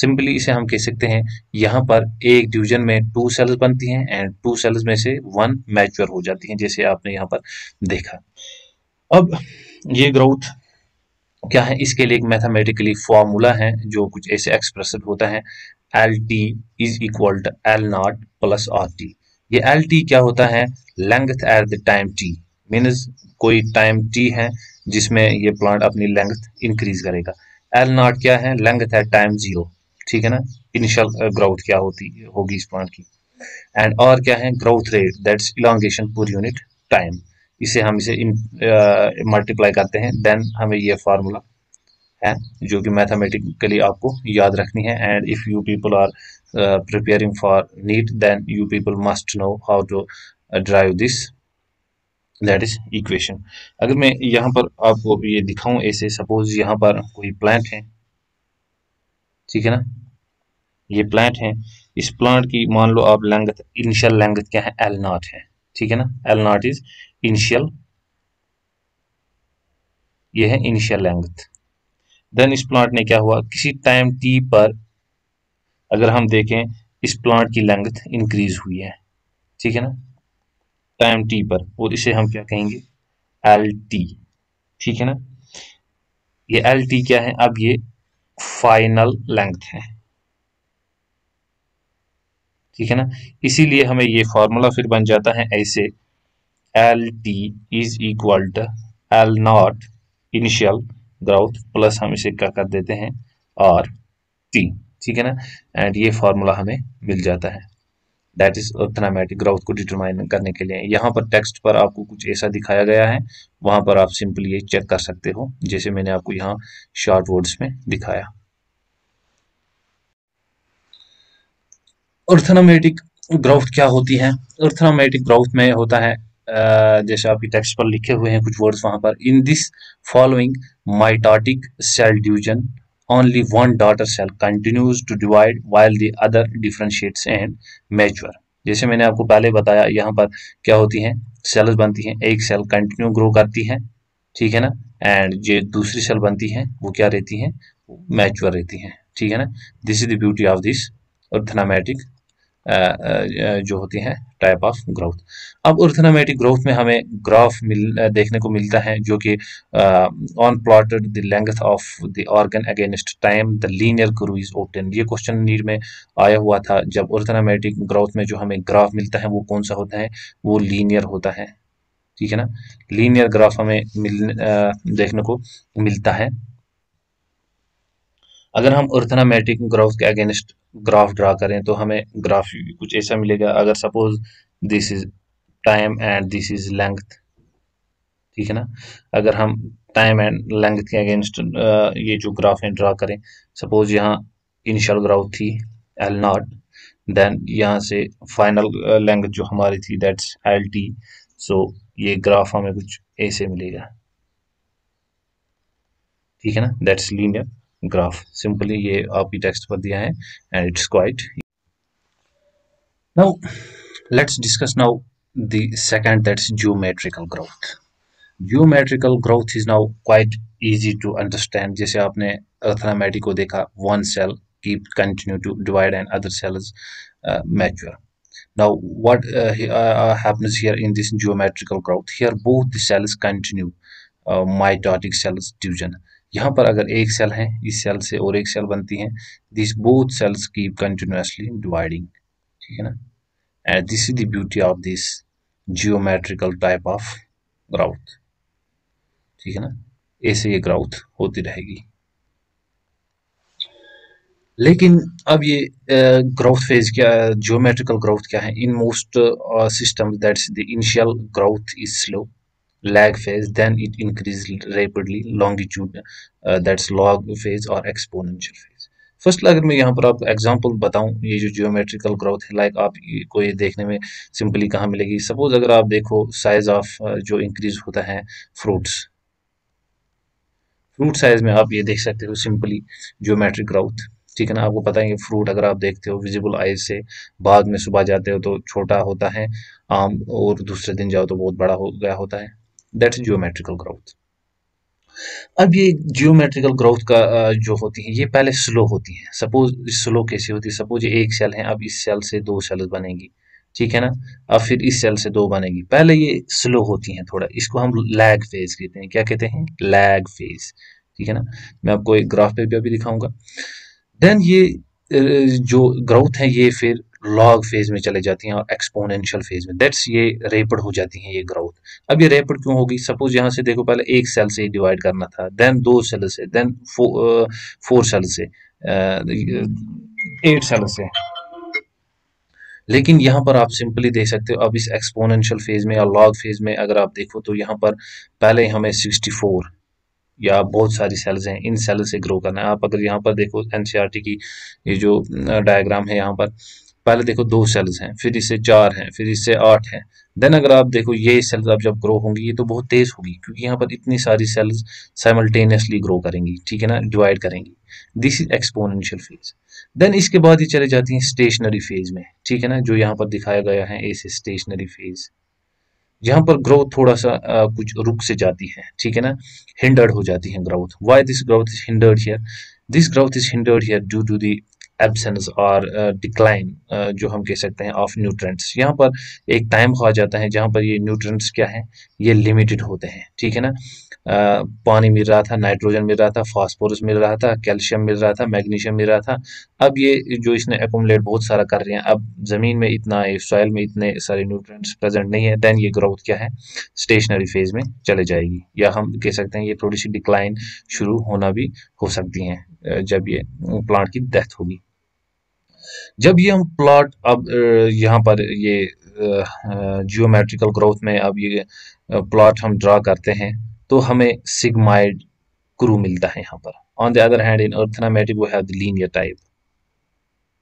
Simply इसे हम कह सकते हैं यहाँ पर एक डिवीजन में 2 सेल्स बनती हैं एंड 2 सेल्स में से 1 मैच्योर हो जाती हैं, जैसे आपने यहाँ पर देखा। अब ये ग्रोथ क्या है, इसके लिए एक मैथमेटिकली फॉर्मूला है जो कुछ ऐसे एक्सप्रेशन होता है, L T is equal to L nought plus R T. ये एल टी क्या होता है, length at the time T, means कोई टाइम टी है जिसमें ये प्लांट अपनी लेंथ इंक्रीज करेगा। एल नॉट क्या है, लेंथ एट टाइम जीरो, ठीक है ना, इनिशियल ग्रोथ क्या होती होगी इस प्लांट की। एंड और क्या है, growth rate that's elongation per unit time. इसे हम इसे मल्टीप्लाई करते हैं, देन हमें ये फार्मूला है जो कि मैथमेटिकली आपको याद रखनी है। And if you people are preparing for NEET, then you people must know how to derive this, that is equation. अगर मैं यहाँ पर आपको ये दिखाऊं ऐसे, सपोज यहाँ पर कोई प्लांट है, ठीक है ना, ये प्लांट है, इस प्लांट की मान लो आप लेंथ, इनिशियल लेंथ क्या है, एल नॉट है, ठीक है ना, एल नॉट इज इनिशियल, ये है इनिशियल लेंथ। देन इस प्लांट ने क्या हुआ, किसी टाइम टी पर अगर हम देखें इस प्लांट की लेंथ इंक्रीज हुई है, ठीक है ना, टाइम टी पर, और इसे हम क्या कहेंगे, एल टी, ठीक है ना। ये एल टी क्या है, अब ये फाइनल लेंथ है, ठीक है ना। इसीलिए हमें ये फॉर्मूला फिर बन जाता है ऐसे, L T is equal to L naught initial growth plus हम इसे क्या कर देते हैं, आर टी, ठीक है ना। एंड ये फॉर्मूला हमें मिल जाता है, दैट इज ऑर्थोनॉमेटिक ग्रोथ को डिटरमाइन करने के लिए। यहाँ पर टेक्स्ट पर आपको कुछ ऐसा दिखाया गया है, वहां पर आप सिंपली ये चेक कर सकते हो, जैसे मैंने आपको यहाँ शॉर्ट वर्ड्स में दिखाया। ऑर्थोनॉमेटिक ग्रोथ क्या होती है, ऑर्थोनॉमेटिक ग्रोथ में होता है जैसे आपकी टेक्स्ट पर लिखे हुए हैं कुछ वर्ड्स वहां पर, in this following mitotic cell division only one daughter cell continues to divide while the other differentiates and mature. जैसे मैंने आपको पहले बताया, यहाँ पर क्या होती हैं, सेल्स बनती हैं, एक सेल कंटिन्यू ग्रो करती है, ठीक है ना, एंड जो दूसरी सेल बनती है वो क्या रहती है, मैच्योर रहती है, ठीक है ना। This is the beauty of this arithmetic जो होती हैं टाइप ऑफ ग्रोथ। अब ऑर्थोनॉमेटिक ग्रोथ में हमें ग्राफ देखने को मिलता है जो कि on plotted the length of the organ against time the linear curve is obtained. ये क्वेश्चन नीट में आया हुआ था, जब ऑर्थोनॉमेटिक ग्रोथ में जो हमें ग्राफ मिलता है वो कौन सा होता है, वो लीनियर होता है, ठीक है ना। लीनियर ग्राफ हमें देखने को मिलता है। अगर हम ऑर्थोनॉमेटिक ग्राफ के अगेंस्ट ग्राफ ड्रा करें तो हमें ग्राफ कुछ ऐसा मिलेगा, अगर suppose this is time and this is length, ठीक है ना। अगर हम टाइम एंड लेंथ के अगेंस्ट ये जो ग्राफ है ड्रा करें, सपोज यहाँ इनिशियल ग्राफ थी एल नॉट, देन यहाँ से फाइनल लेंथ जो हमारी थी दैट्स एल टी, सो ये ग्राफ हमें कुछ ऐसे मिलेगा, ठीक है ना, दैट्स लीनियर ग्राफ। सिंपली ये आपकी टेक्स्ट पर दिया है and it's quite. Now let's discuss now the second, that's geometrical growth. Geometrical growth is now quite easy to understand. जैसे आपने arithmetic को देखा, one cell keep continue to divide and other cells mature. Now what happens here in this geometrical growth, here both the cells continue mitotic cells division. यहाँ पर अगर एक सेल है, इस सेल से और एक सेल बनती है, these both cells keep continuously dividing, ठीक है ना। and this is the beauty of this geometrical type of growth, ठीक है ना, ऐसे ये ग्राउथ होती रहेगी। लेकिन अब ये ग्रोथ फेज क्या, जियोमेट्रिकल ग्रोथ क्या है, in most system that's the initial growth is slow, lag phase, then it increases rapidly, longitude that's log phase or exponential phase. First अगर मैं यहाँ पर आपको एग्जांपल बताऊं, ये जो जियोमेट्रिकल ग्रोथ है, लाइक आप को ये देखने में सिंपली कहाँ मिलेगी, सपोज अगर आप देखो साइज ऑफ जो इंक्रीज होता है फ्रूट्स, फ्रूट साइज में आप ये देख सकते हो सिंपली जियोमेट्रिक ग्रोथ, ठीक है ना। आपको पता है कि फ्रूट अगर आप देखते हो विजिबल आइज से, बाग में सुबह जाते हो तो छोटा होता है आम, और दूसरे दिन जाओ तो बहुत बड़ा हो गया होता है, दैट्स जियोमेट्रिकल ग्रोथ। अब ये जियोमेट्रिकल ग्रोथ का जो होती है ये पहले स्लो होती है। सपोज स्लो कैसे होती है, सपोज ये एक सेल है, अब इस सेल से दो सेल्स बनेगी, ठीक है ना। अब फिर इस सेल से दो बनेगी, पहले ये स्लो होती हैं थोड़ा, इसको हम लैग फेज कहते हैं। क्या कहते हैं? लैग फेज, ठीक है ना। मैं आपको एक ग्राफ पे भी अभी दिखाऊंगा। देन ये जो ग्रोथ है ये फिर लॉग फेज में चले जाती हैं और एक्सपोनेंशियल फेज में, दैट्स ये रेपिड हो जाती हैं ये ग्रोथ। अब ये रेपिड क्यों होगी? सपोज यहाँ से देखो, पहले एक सेल से डिवाइड करना था, देन दो सेल से, देन फोर सेल से, 8 सेल से। लेकिन यहाँ पर आप सिंपली देख सकते हो, अब इस एक्सपोनेंशियल फेज में या लॉग फेज में अगर आप देखो तो यहाँ पर पहले हमें 64 या बहुत सारी सेल्स हैं, इन सेल से ग्रो करना है। आप अगर यहाँ पर देखो एनसीईआरटी की ये जो डायग्राम है, यहाँ पर पहले देखो दो सेल्स हैं, फिर इससे चार हैं, फिर इससे 8 हैं। देन अगर आप देखो ये सेल्स अब जब ग्रो होंगी ये तो बहुत तेज होगी, क्योंकि यहाँ पर इतनी सारी सेल्स साइमल्टेनियसली ग्रो करेंगी, ठीक है ना, डिवाइड करेंगी। This is exponential phase. Then इसके बाद ये चले जाती हैं स्टेशनरी फेज में, ठीक है ना, जो यहाँ पर दिखाया गया है ऐसे स्टेशनरी फेज। यहाँ पर ग्रोथ थोड़ा सा कुछ रुक से जाती है, ठीक है ना, हिंडर्ड हो जाती है growth. Why this growth is hindered here? This growth is hindered here due to the absence और डिक्लाइन, जो हम कह सकते हैं, ऑफ न्यूट्रेंट्स। यहाँ पर एक टाइम आ जाता है जहाँ पर ये न्यूट्रेंट्स क्या है, ये लिमिटेड होते हैं, ठीक है ना। पानी मिल रहा था, नाइट्रोजन मिल रहा था, फास्फोरस मिल रहा था, कैल्शियम मिल रहा था, मैग्नीशियम मिल रहा था। अब ये जो इसने एकोमुलेट बहुत सारा कर रहे हैं, अब जमीन में इतना, सॉइल में इतने सारे न्यूट्रिएंट्स प्रेजेंट नहीं है, देन ये ग्रोथ क्या है, स्टेशनरी फेज में चले जाएगी, या हम कह सकते हैं ये थोड़ी सी डिक्लाइन शुरू होना भी हो सकती है जब ये प्लांट की डेथ होगी। जब ये हम प्लॉट अब यहाँ पर ये जियोमेट्रिकल ग्रोथ में अब ये प्लॉट हम ड्रा करते हैं, तो हमें सिग्माइड क्रू मिलता है यहाँ पर। On the other hand in arithmetic we have the linear type,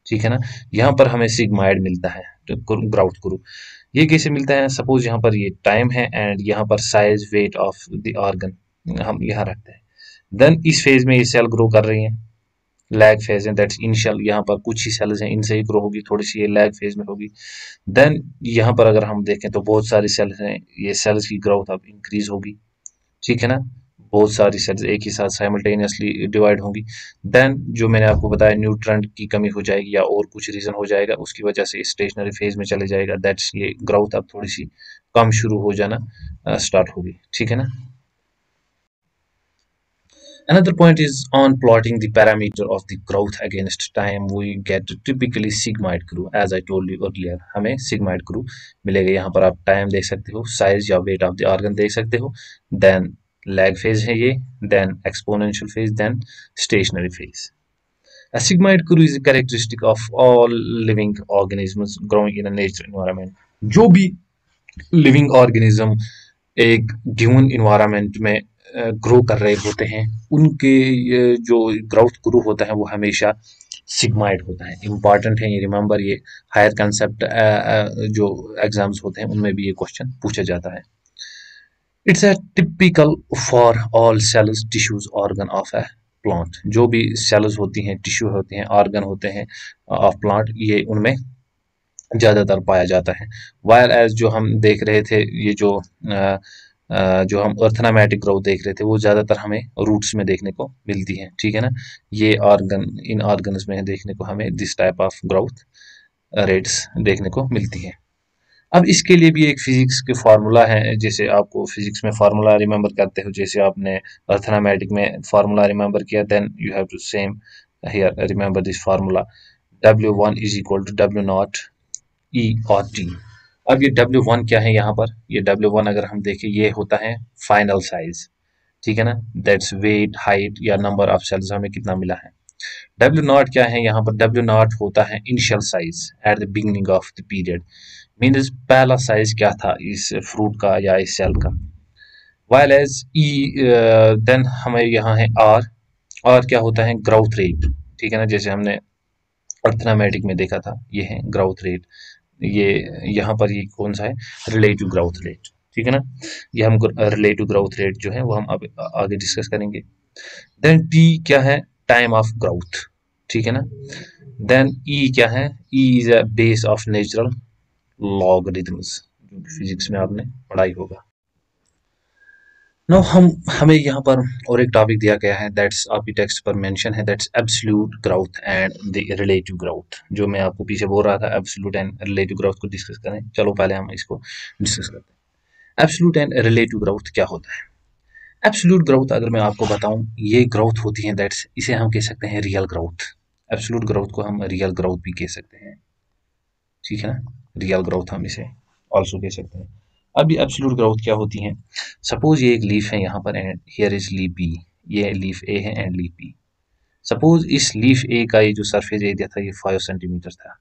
ठीक है ना। यहाँ पर हमें सिग्माइड मिलता है, ग्राउथ क्रू। ये कैसे मिलता है? सपोज यहाँ पर ये टाइम है एंड यहाँ पर size weight of the organ हम यहाँ रखते हैं। देन इस फेज में ये सेल ग्रो कर रही है, लैग फेज है, दैट्स इनिशियल। यहाँ पर कुछ ही सेल्स हैं, इनसे ही ग्रो होगी, थोड़ी सी ये लैग फेज में होगी। देन यहाँ पर अगर हम देखें तो बहुत सारी सेल्स हैं, ये सेल्स की ग्रोथ अब इंक्रीज होगी, ठीक है ना। बहुत सारी सेल्स एक ही साथ साइमल्टेनियसली डिवाइड होंगी। देन जो मैंने आपको बताया, न्यूट्रेंट की कमी हो जाएगी या और कुछ रीजन हो जाएगा, उसकी वजह से स्टेशनरी फेज में चले जाएगा, दैट्स ये ग्रोथ अब थोड़ी सी कम शुरू हो जाना स्टार्ट होगी, ठीक है ना। Another point is on plotting the parameter of the growth against time, we get typically sigmoid curve, as I told you earlier। हमें sigmoid curve मिलेगा। यहाँ पर आप टाइम देख सकते हो, साइज या वेट ऑफ द ऑर्गन देख सकते हो, देन लैग फेज है ये, then exponential phase, then stationary phase. A sigmoid curve is a characteristic of all living organisms growing in a natural environment। जो भी लिविंग ऑर्गेनिज्म एक गिवन इन्वायरमेंट में ग्रो कर रहे होते हैं, उनके जो ग्रोथ ग्रो होता है वो हमेशा सिग्माइड होता है। इंपॉर्टेंट है ये, रिमेंबर, ये हायर कंसेप्ट जो एग्जाम्स होते हैं उनमें भी ये क्वेश्चन पूछा जाता है। It's a typical for all sales tissues organ of A plant. जो भी सेल्स होती हैं, टिश्यू होते हैं, ऑर्गन होते हैं ऑफ प्लांट, ये उनमें ज़्यादातर पाया जाता है। वायर एज जो हम देख रहे थे, ये जो हम अर्थनामेटिक ग्रोथ देख रहे थे, वो ज़्यादातर हमें रूट्स में देखने को मिलती है, ठीक है ना। ये ऑर्गन, इन ऑर्गन्स में देखने को हमें this type of growth rates देखने को मिलती है। अब इसके लिए भी एक फिजिक्स के फार्मूला है, जैसे आपको फिजिक्स में फार्मूला रिमेंबर करते हो, जैसे आपने अर्थनामेटिक में फार्मूला रिमेंबर किया, then you have to same here remember this formula. W1 is equal to W not e और टी। अब ये W1 क्या है? यहाँ पर ये W1 अगर हम देखें, ये होता है फाइनल साइज, ठीक है ना, दैट्स वेट, हाइट या नंबर ऑफ सेल्स हमें कितना मिला है। W नॉट क्या है? यहाँ पर W नॉट होता है initial size at the beginning of the period, means पहला साइज क्या था इस फ्रूट का या इस सेल का। वाइल एज ई, देन हमें यहाँ है R। और क्या होता है? ग्रोथ रेट, ठीक है ना, जैसे हमने अर्थनामेटिक में देखा था, ये है ग्रोथ रेट। ये यहाँ पर ये कौन सा है? रिलेटिव ग्रोथ रेट, ठीक है ना। ये हम रिलेटिव ग्रोथ रेट जो है वो हम अब आगे डिस्कस करेंगे। देन टी क्या है? टाइम ऑफ ग्रोथ, ठीक है ना। देन ई क्या है? E is a base of natural logarithms, जो फिजिक्स में आपने पढ़ाई होगा। नाउ हमें यहाँ पर और एक टॉपिक दिया गया है, दैट्स आपकी टेक्स्ट पर मेंशन है, that's absolute growth and the relative growth. जो मैं आपको पीछे बोल रहा था, एब्सोल्यूट एंड रिलेटिव ग्रोथ को डिस्कस करें। चलो पहले हम इसको डिस्कस करते हैं। एब्सोल्यूट एंड रिलेटिव ग्रोथ क्या होता है? एब्सोल्यूट ग्रोथ अगर मैं आपको बताऊं, ये ग्रोथ होती है, दैट्स इसे हम कह सकते हैं रियल ग्रोथ। एब्सोल्यूट ग्रोथ को हम रियल ग्रोथ भी कह सकते हैं, ठीक है ना। रियल ग्रोथ हम इसे ऑल्सो कह सकते हैं। अब ये एब्सोल्यूट ग्रोथ क्या होती है? सपोज ये एक लीफ है यहाँ पर, and here is leaf B. ये लीफ ए है एंड लीफ बी। सपोज इस लीफ ए का ये जो सरफेस एरिया था, ये 5 सेंटीमीटर था,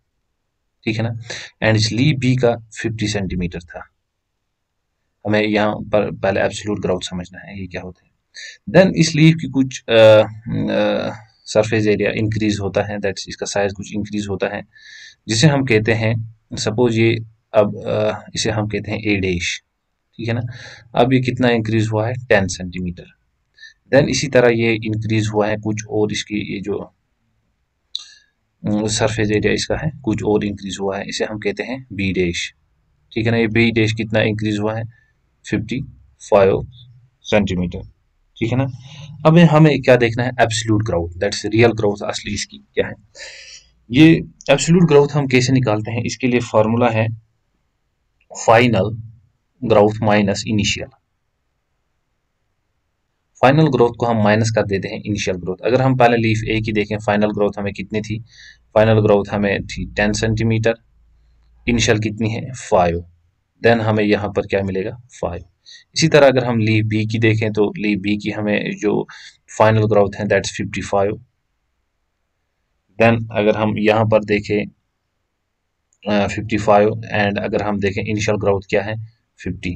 ठीक है ना। एंड इस लीफ बी का 50 सेंटीमीटर था। हमें यहाँ पर पहले एब्सोल्यूट ग्रोथ समझना है, ये क्या होता है। देन इस लीफ की कुछ सरफेस एरिया इंक्रीज होता है, दैट्स इसका साइज कुछ इंक्रीज होता है, जिसे हम कहते हैं, सपोज ये, अब इसे हम कहते हैं ए डैश, ठीक है ना। अब ये कितना इंक्रीज हुआ है? 10 सेंटीमीटर। देन इसी तरह ये इंक्रीज हुआ है कुछ और, इसकी ये जो सरफेस एरिया इसका है कुछ और इंक्रीज हुआ है, इसे हम कहते हैं बी डैश, ठीक है ना। ये बी डैश कितना इंक्रीज हुआ है? 55 सेंटीमीटर, ठीक है ना। अब हमें क्या देखना है? Absolute growth, that's real growth असली इसकी क्या है। ये एब्सोल्यूट ग्रोथ हम कैसे निकालते हैं? इसके लिए फॉर्मूला है final growth minus initial. Final growth को हम माइनस कर देते हैं इनिशियल ग्रोथ। अगर हम पहले लीफ ए की देखें, फाइनल ग्रोथ हमें कितनी थी? फाइनल ग्रोथ हमें थी 10 सेंटीमीटर। इनिशियल कितनी है? 5। देन हमें यहाँ पर क्या मिलेगा? 5। इसी तरह अगर हम लीफ बी की देखें, तो लीफ बी की हमें जो फाइनल ग्रोथ है, दैट्स 55। देन अगर हम यहाँ पर देखें 55, एंड अगर हम देखें इनिशियल ग्रोथ क्या है? 50।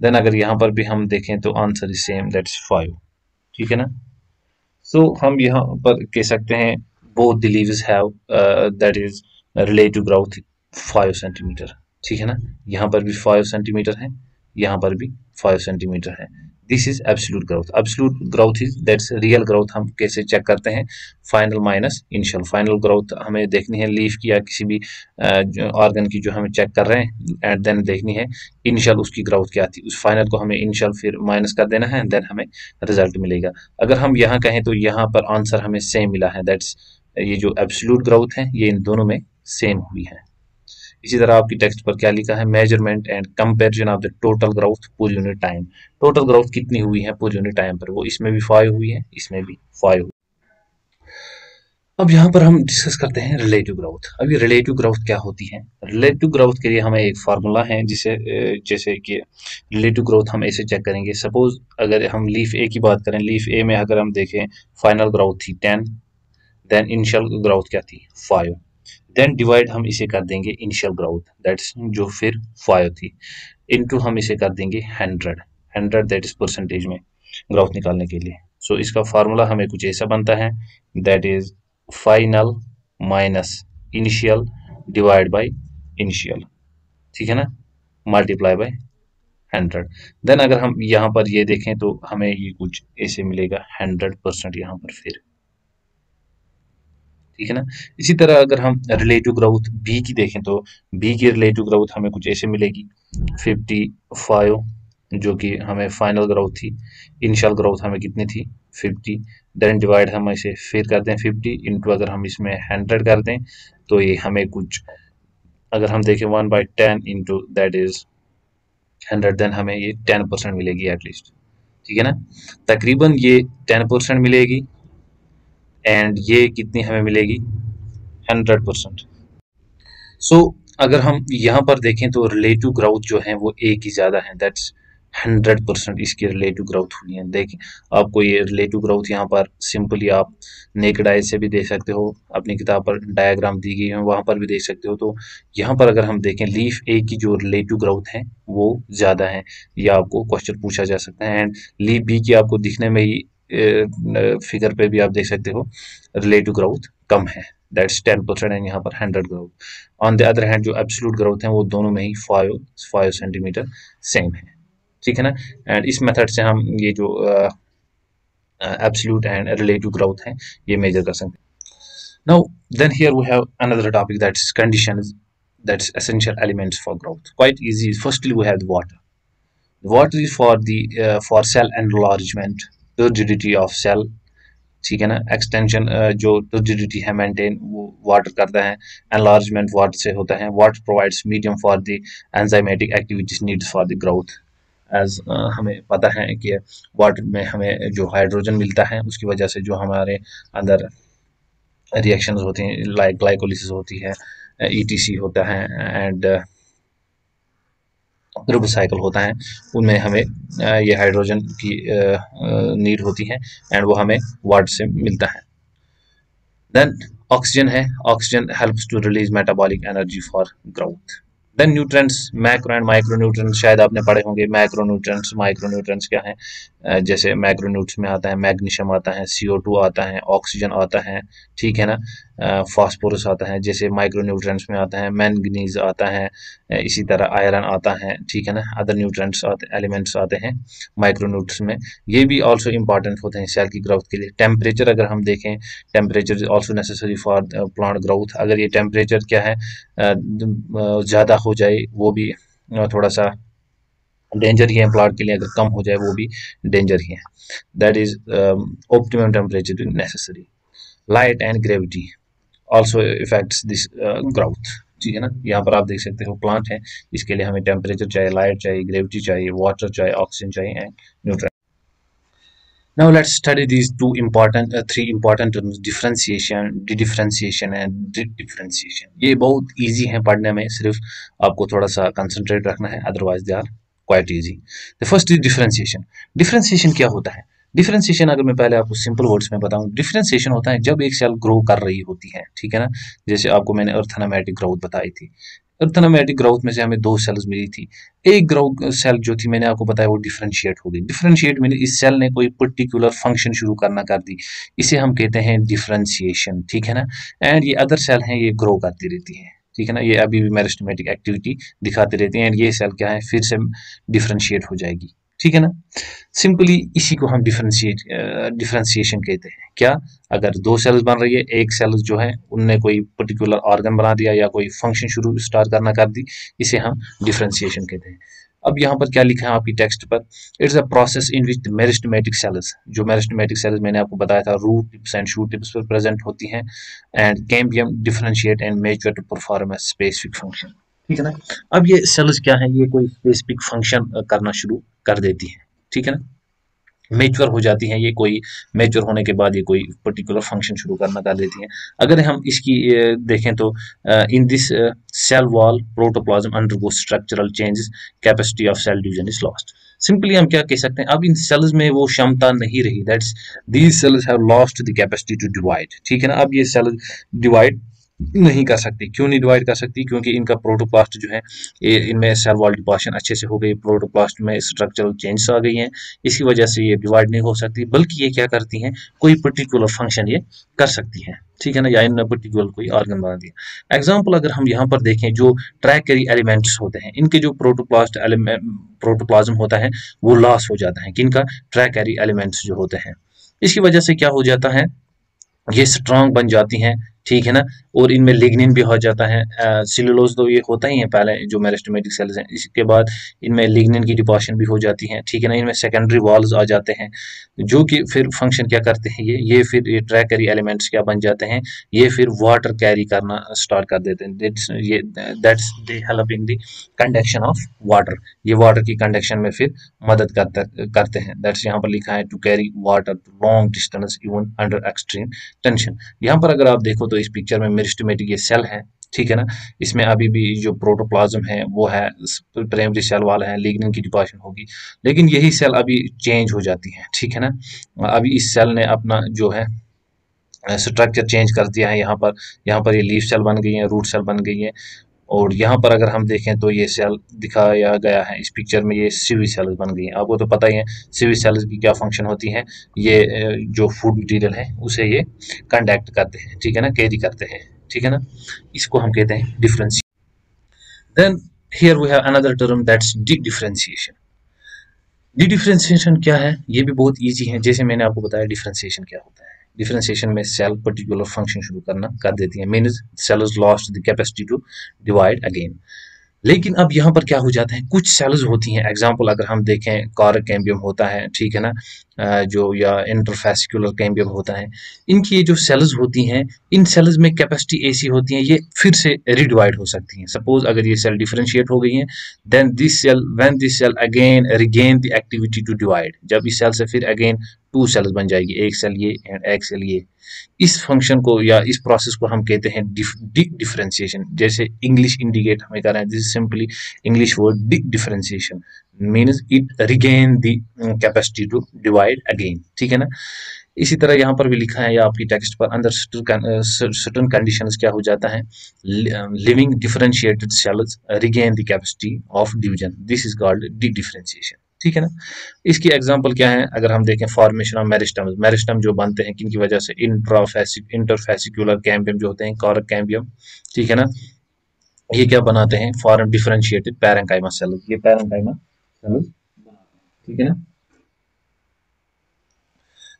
देन अगर यहाँ पर भी हम देखें तो आंसर इज सेम, दैट्स 5, ठीक है ना। सो हम यहाँ पर कह सकते हैं both the leaves have that is relative growth 5 centimetre, ठीक है ना। यहाँ पर भी 5 सेंटीमीटर है, यहाँ पर भी 5 सेंटीमीटर है। This is absolute growth. Absolute growth is that's real growth. हम कैसे चेक करते हैं? Final minus initial. Final growth हमें देखनी है लीफ की या किसी भी ऑर्गन की जो हमें चेक कर रहे हैं, एंड देन देखनी है इनिशियल उसकी ग्रोथ क्या थी। उस फाइनल को हमें इनिशियल फिर माइनस कर देना है, देन हमें रिजल्ट मिलेगा। अगर हम यहाँ कहें तो यहाँ पर आंसर हमें सेम मिला है, दैट्स ये जो एब्सोल्यूट ग्रोथ है ये इन दोनों में सेम हुई है। इसी तरह आपकी टेक्स्ट पर क्या लिखा है? Measurement and comparison of the total growth per unit time. Total growth कितनी हुई है पर यूनिट टाइम पर? वो इसमें भी 5 हुई है, इसमें भी 5 हुई। अब यहाँ पर हम डिस्कस करते हैं रिलेटिव ग्रोथ। अब ये रिलेटिव ग्रोथ क्या होती है? रिलेटिव ग्रोथ के लिए हमें एक फार्मूला है, जिसे जैसे कि रिलेटिव ग्रोथ हम ऐसे चेक करेंगे। सपोज अगर हम लीफ ए की बात करें, लीफ ए में अगर हम देखें फाइनल ग्रोथ थी 10, देन इनिशियल ग्रोथ क्या थी? 5। देन डिवाइड हम इसे कर देंगे इनिशियल ग्रोथ, दैट्स जो फिर 5 थी, इनटू हम इसे कर देंगे 100। 100 दैट इज परसेंटेज में ग्रोथ निकालने के लिए। सो इसका फार्मूला हमें कुछ ऐसा बनता है, that is final minus initial divide by initial, ठीक है ना, मल्टीप्लाई बाय 100। देन अगर हम यहाँ पर ये देखें तो हमें ये कुछ ऐसे मिलेगा 100% यहाँ पर फिर, ठीक है ना। इसी तरह अगर हम रिलेटिव ग्रोथ बी की देखें तो बी की रिलेटिव ग्रोथ हमें कुछ ऐसे मिलेगी 55, जो कि हमें फाइनल ग्रोथ थी। इनिशियल ग्रोथ हमें कितनी थी? 50। देन डिवाइड हम इसे फिर कर दें 50 इंटू, अगर हम इसमें 100 कर दें तो ये हमें कुछ, अगर हम देखें 1/10 इंटू दैट इज 100, देन हमें ये 10% मिलेगी एटलीस्ट, ठीक है ना। तकरीबन ये 10% मिलेगी, एंड ये कितनी हमें मिलेगी? 100%। सो अगर हम यहाँ पर देखें तो रिलेटिव ग्रोथ जो है वो एक ही ज़्यादा है, दैट्स 100% इसकी रिलेटिव ग्रोथ हुई है। देखिए आपको ये रिलेटिव ग्रोथ यहाँ पर सिंपली आप नेकेड आई से भी देख सकते हो, अपनी किताब पर डायग्राम दी गई है वहाँ पर भी देख सकते हो। तो यहाँ पर अगर हम देखें लीफ ए की जो रिलेटिव ग्रोथ है वो ज़्यादा है, या आपको क्वेश्चन पूछा जा सकता है। एंड लीफ बी की आपको दिखने में ही फिगर पे भी आप देख सकते हो रिलेटिव ग्रोथ कम है, दैट्स 10%, एंड यहाँ पर 100 growth. On the other hand जो एब्सोल्यूट ग्रोथ है वो दोनों में ही 5 सेंटीमीटर सेम है, ठीक है ना। एंड इस मेथड से हम ये जो एब्सोल्यूट एंड रिलेटिव ग्रोथ है ये मेजर कर सकते हैं। Now then here we have another topic, that's conditions, that's essential elements for growth. Quite easy. Firstly we have the water. Water is for cell enlargement, turgidity of cell, ठीक है ना। एक्सटेंशन जो टर्जिडिटी है मेंटेन वो वाटर करता है। एनलार्जमेंट वाटर से होता है। Water provides medium for the enzymatic activities needs for the growth. As हमें पता है कि वाटर में हमें जो हाइड्रोजन मिलता है उसकी वजह से जो हमारे अंदर रिएक्शंस होती हैं, लाइक ग्लाइकोलिसिस होती है, ईटीसी होता है, एंड क्रेब्स साइकिल होता है, उनमें हमें ये हाइड्रोजन की नीड होती है एंड वो हमें वाटर से मिलता है। देन ऑक्सीजन है, oxygen helps to release metabolic energy for growth. Then nutrients, macro and micro nutrients शायद आपने पढ़े होंगे। मैक्रो न्यूट्रिएंट्स, माइक्रो न्यूट्रिएंट्स क्या है? जैसे मैक्रो न्यूट्रिएंट्स में आता है मैग्नीशियम आता है, CO2 आता है, ऑक्सीजन आता है, ठीक है ना, फास्फोरस आता है। जैसे माइक्रो न्यूट्रिएंट्स में आता है मैंगनीज आता है, इसी तरह आयरन आता है, ठीक है ना। अदर न्यूट्रिएंट्स आते, एलिमेंट्स आते हैं माइक्रो न्यूट्रिएंट्स में, ये भी ऑल्सो इंपॉर्टेंट होते हैं सेल की ग्रोथ के लिए। टेम्परेचर अगर हम देखें, temperature is also necessary for plant growth. अगर ये टेम्परेचर क्या है ज़्यादा हो जाए वो भी थोड़ा सा डेंजर ही है प्लांट के लिए, अगर कम हो जाए वो भी डेंजर ही है। That is optimum temperature necessary. Light and gravity also effects this growth, ठीक है ना। यहाँ पर आप देख सकते हो प्लांट है, इसके लिए हमें टेम्परेचर चाहिए, लाइट चाहिए, ग्रेविटी चाहिए, वाटर चाहिए, ऑक्सीजन चाहिए and nutrient. Now let's study these three important terms: differentiation, de-differentiation and differentiation. ये बहुत easy हैं पढ़ने में, सिर्फ आपको थोड़ा सा concentrate रखना है, otherwise they are quite easy. The first is differentiation. Differentiation क्या होता है? डिफरेंशिएशन अगर मैं पहले आपको सिंपल वर्ड्स में बताऊं, डिफरेंशिएशन होता है जब एक सेल ग्रो कर रही होती है, ठीक है ना। जैसे आपको मैंने अर्थनामेटिक ग्रोथ बताई थी, अर्थनामेटिक ग्रोथ में से हमें 2 सेल्स मिली थी। एक ग्रो सेल जो थी मैंने आपको बताया वो डिफरेंशिएट हो गई। डिफरेंशिएट मीन इस सेल ने कोई पर्टिकुलर फंक्शन शुरू करना कर दी, इसे हम कहते हैं डिफरेंशिएशन, ठीक है ना। एंड ये अदर सेल हैं, ये ग्रो करती रहती है, ठीक है ना, ये अभी भी मेरिस्टेमेटिक एक्टिविटी दिखाती रहती है एंड ये सेल क्या है फिर से डिफरेंशिएट हो जाएगी, ठीक है ना। सिंपली इसी को हम डिफरेंशिएशन कहते हैं। क्या? अगर 2 सेल्स बन रही है, एक सेल जो है उनने कोई पर्टिकुलर ऑर्गन बना दिया या कोई फंक्शन शुरू स्टार्ट करना कर दी, इसे हम डिफरेंशिएशन कहते हैं। अब यहाँ पर क्या लिखा है आपकी टेक्स्ट पर? It's a process in which meristematic cells, जो मेरिस्टेमेटिक सेल्स मैंने आपको बताया था root tips and shoot tips पर प्रेजेंट होती हैं, and cambium differentiate and mature to perform a specific function, ठीक है ना। अब ये सेल्स क्या है, ये कोई स्पेसिफिक फंक्शन करना शुरू कर देती है, ठीक है ना, मेच्योर हो जाती हैं। ये कोई मेच्योर होने के बाद ये कोई पर्टिकुलर फंक्शन शुरू करना कर देती हैं। अगर हम इसकी देखें तो in this cell wall protoplasm undergo structural changes, capacity of cell division is lost. Simply हम क्या कह सकते हैं, अब इन सेल्स में वो क्षमता नहीं रही, that's these cells have lost the capacity to divide, ठीक है ना। अब ये सेल डिवाइड नहीं कर सकती। क्यों नहीं डिवाइड कर सकती? क्योंकि इनका प्रोटोप्लास्ट जो है ये इनमें सेल वॉल डिपोजिशन अच्छे से हो गई, प्रोटोप्लास्ट में स्ट्रक्चरल चेंजेस आ गई हैं, इसी वजह से ये डिवाइड नहीं हो सकती, बल्कि ये क्या करती हैं, कोई पर्टिकुलर फंक्शन ये कर सकती हैं, ठीक है ना, या इनने पर्टिकुलर कोई ऑर्गन बना दिया। एग्जाम्पल अगर हम यहाँ पर देखें, जो ट्रैकेरी एलिमेंट्स होते हैं, इनके जो प्रोटोप्लाज्म होता है वो लॉस हो जाता है, किनका? ट्रैकेरी एलिमेंट्स जो होते हैं। इसकी वजह से क्या हो जाता है, ये स्ट्रांग बन जाती हैं, ठीक है ना, और इनमें लिग्निन भी हो जाता है। सेलुलोज तो ये होता ही है पहले जो मेरिस्टेमेटिक सेल्स हैं, इसके बाद इनमें लिग्निन की डिपोजिशन भी हो जाती है, ठीक है ना। इनमें सेकेंडरी वॉल्स आ जाते हैं जो कि फिर फंक्शन क्या करते हैं, ये फिर ये ट्रैकेरी एलिमेंट्स क्या बन जाते हैं, ये फिर वाटर कैरी करना स्टार्ट कर देते हैं। That's they help in the conduction of water, ये वाटर की कंडक्शन में फिर मदद करते हैं। दैट्स यहाँ पर लिखा है to carry water long distance even under extreme tension. यहाँ पर अगर आप देखो तो इस पिक्चर में मेरिस्टेमेटिक ये सेल है, ठीक है ना, इसमें अभी भी जो प्रोटोप्लाज्म है वो है, प्राइमरी सेल वाला है, लिग्निन की डिपोजिशन होगी, लेकिन यही सेल अभी चेंज हो जाती है, ठीक है ना। अभी इस सेल ने अपना जो है स्ट्रक्चर चेंज कर दिया है। यहाँ पर ये लीफ सेल बन गई है, रूट सेल बन गई है, और यहाँ पर अगर हम देखें तो ये सेल दिखाया गया है इस पिक्चर में, ये सिवी सेल्स बन गई हैं। आपको तो पता ही है सिवी सेल्स की क्या फंक्शन होती है, ये जो फूड मटेरियल है उसे ये कंडक्ट करते हैं, ठीक है ना, कैरी करते हैं, ठीक है ना। इसको हम कहते हैं differentiation. Then here we have another term that's dedifferentiation. Dedifferentiation क्या है, ये भी बहुत ईजी है। जैसे मैंने आपको बताया डिफरेंशिएशन क्या होता है, डिफरेंशिएशन में सेल पर्टिकुलर फंक्शन शुरू करना कर देती है, means cell is lost the capacity to divide again. लेकिन अब यहाँ पर क्या हो जाता है, कुछ सेल्स होती हैं, एग्जांपल अगर हम देखें कॉरक कैम्बियम होता है, ठीक है ना, जो या इंटरफेसिकुलर कैम्बियम होता है, इनकी ये जो सेल्स होती हैं, इन सेल्स में कैपेसिटी ऐसी होती है, ये फिर से रिडिवाइड हो सकती हैं। सपोज अगर ये सेल डिफरेंशिएट हो गई हैं, then this cell when this cell again regain the activity to divide, जब इस सेल से फिर अगेन टू सेल्स बन जाएगी, एक सेल ये एंड एक सेल ये, इस फंक्शन को या इस प्रोसेस को हम कहते हैं डिफरेंशिएशन। जैसे इंग्लिश इंडिकेट हमें कर रहे हैं, this is simply English word differentiation, means it regain the capacity to divide again, ठीक है ना। इसी तरह यहाँ पर भी लिखा है या आपकी टेक्स्ट पर, अंदर सर्टेन कंडीशंस क्या हो जाता है, living differentiated sales regain the capacity of division, this is called differentiation, ठीक है ना। इसकी एग्जांपल क्या है, अगर हम देखें फॉर्मेशन ऑफ मेरिस्टम, मेरिस्टम जो बनते हैं किनकी वजह से, इंटरफेसिकुलर कैम्बियम जो होते हैं, कॉरक कैम्बियम, ठीक है ना, ये क्या बनाते हैं, फॉर्म डिफरेंशिएटेड पैरेंकाइमा सेल, ये पैरेंकाइमा सेल, ठीक है ना।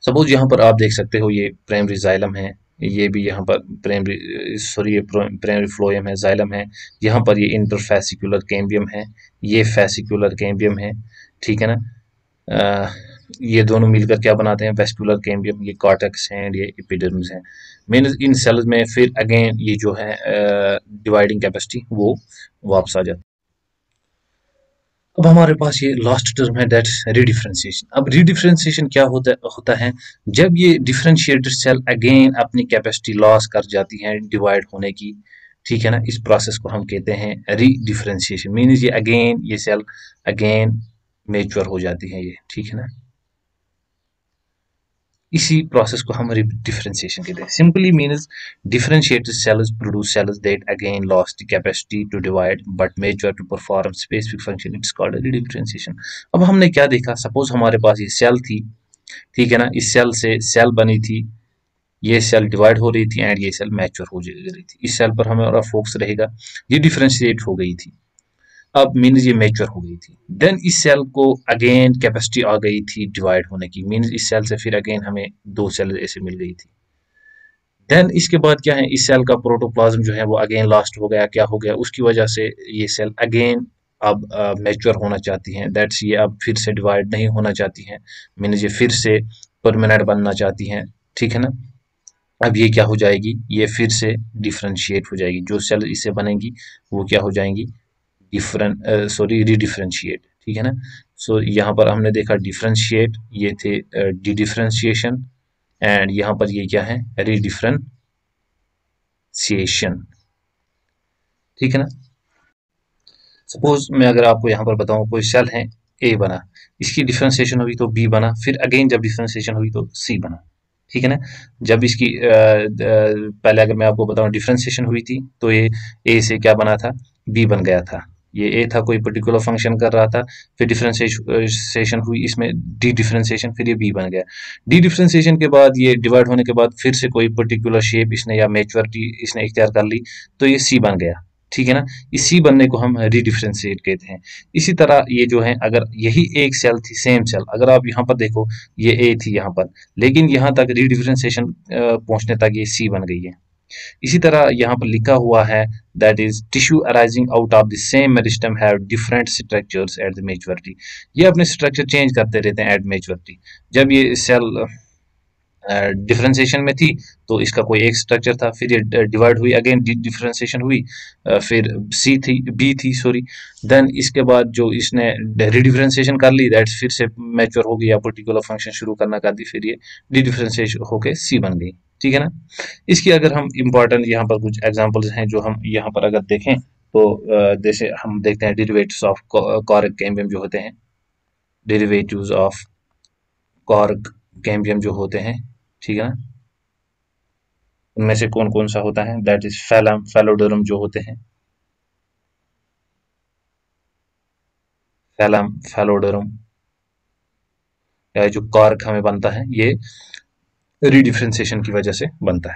सपोज यहाँ पर आप देख सकते हो ये प्राइमरी जाइलम है, ये भी यहाँ पर प्राइमरी, सॉरी ये प्राइमरी फ्लोएम है, जाइलम है, यहाँ पर ये इंटरफेसिकुलर कैम्बियम है, ये फेसिकुलर कैम्बियम है, ठीक है ना। अ, ये दोनों मिलकर क्या बनाते हैं, वेस्कुलर कैम्बियम, ये कॉर्टेक्स हैं ये एपिडर्मिस है। मीन इन सेल्स में फिर अगेन ये जो है डिवाइडिंग कैपेसिटी वो वापस आ जाती है। अब हमारे पास ये लास्ट टर्म है, दैट्स रीडिफरेंशिएशन। अब रीडिफरेंशिएशन क्या होता है, जब ये डिफरेंशिएटेड सेल अगेन अपनी कैपेसिटी लॉस कर जाती हैं डिवाइड होने की, ठीक है ना, इस प्रोसेस को हम कहते हैं रीडिफरेंशिएशन। मीन्स ये अगेन ये सेल अगेन मेच्योर हो जाती है ये, ठीक है ना। इसी प्रोसेस को हम डिफरेंशिएशन कहते हैं। Simply means differentiated cells produce cells that again lost the capacity to divide but mature to perform specific function, it's called differentiation. अब हमने क्या देखा, सपोज हमारे पास ये सेल थी, ठीक है ना, इस सेल से सेल बनी थी, ये सेल डिवाइड हो रही थी एंड ये सेल मैच्योर हो रही थी, इस सेल पर हमारा फोकस रहेगा, ये डिफरेंशिएट हो गई थी, अब मीन्स ये मेच्योर हो गई थी। देन इस सेल को अगेन कैपेसिटी आ गई थी डिवाइड होने की, मीन्स इस सेल से फिर अगेन हमें दो सेल ऐसे मिल गई थी। देन इसके बाद क्या है, इस सेल का प्रोटोप्लाज्म जो है वो अगेन लास्ट हो गया, क्या हो गया, उसकी वजह से ये सेल अगेन अब मैच्योर होना चाहती हैं, दैट्स ये अब फिर से डिवाइड नहीं होना चाहती हैं, मीन्स ये फिर से परमानेंट बनना चाहती हैं, ठीक है ना। अब ये क्या हो जाएगी, ये फिर से डिफरेंशिएट हो जाएगी, जो सेल इससे बनेंगी वो क्या हो जाएंगी, डिफरेंट सॉरी रीडिफरेंशिएट, ठीक है ना। सो यहाँ पर हमने देखा डिफरेंशिएट, ये थे डी डिफरेंशिएशन, एंड यहाँ पर ये क्या है, रीडिफरेंशिएशन, ठीक है ना। सपोज मैं अगर आपको यहाँ पर बताऊँ, कोई सेल है ए बना, इसकी डिफरेंशिएशन हुई तो बी बना, फिर अगेन जब डिफरेंशिएशन हुई तो सी बना, ठीक है ना। जब इसकी पहले अगर मैं आपको बताऊं डिफरेंशिएशन हुई थी तो ये ए से क्या बना था, बी बन गया था, ये ए था, कोई पर्टिकुलर फंक्शन कर रहा था, फिर डिफरेंशिएशन हुई इसमें डी डिफरेंशिएशन, फिर ये बी बन गया। डी डिफरेंशिएशन के बाद ये डिवाइड होने के बाद फिर से कोई पर्टिकुलर शेप इसने या मैच्योरिटी इसने इख्तियार कर ली तो ये सी बन गया, ठीक है ना। इस सी बनने को हम रीडिफरेंशिएट कहते हैं। इसी तरह ये जो है, अगर यही एक सेल थी, सेम सेल, अगर आप यहाँ पर देखो ये ए थी यहाँ पर, लेकिन यहाँ तक रीडिफरेंशिएशन पहुंचने तक ये सी बन गई है। इसी तरह यहाँ पर लिखा हुआ है, that is tissue arising out of the same meristem have different structures at the maturity, ये अपने स्ट्रक्चर चेंज करते रहते हैं एट मैच्योरिटी। जब ये सेल डिफरेंशिएशन में थी तो इसका कोई एक स्ट्रक्चर था, फिर ये डिवाइड हुई अगेन डिफरेंशिएशन हुई, फिर सी थी, बी थी सॉरी, देन इसके बाद जो इसने रिडिफरेंशिएशन कर ली, दैट्स फिर से मैच्योर हो गई या पर्टिकुलर फंक्शन शुरू करना कर दी, फिर ये डिफरेंशिएशन होके सी बन गई, ठीक है ना। इसकी अगर हम इंपॉर्टेंट यहाँ पर कुछ एग्जांपल्स हैं जो हम यहाँ पर अगर देखें तो जैसे हम देखते हैं डेरिवेटिव्स ऑफ कॉर्क कैम्बियम जो होते हैं, डेरिवेटिव्स ऑफ कॉर्क कैम्बियम जो होते हैं, ठीक है ना, उनमें से कौन कौन सा होता है, दैट इज फैलम फैलोडोरम जो होते हैं, फैलम फैलोडोरम, या जो कॉर्क हमें बनता है ये रीडिफरेंशिएशन की वजह से बनता है।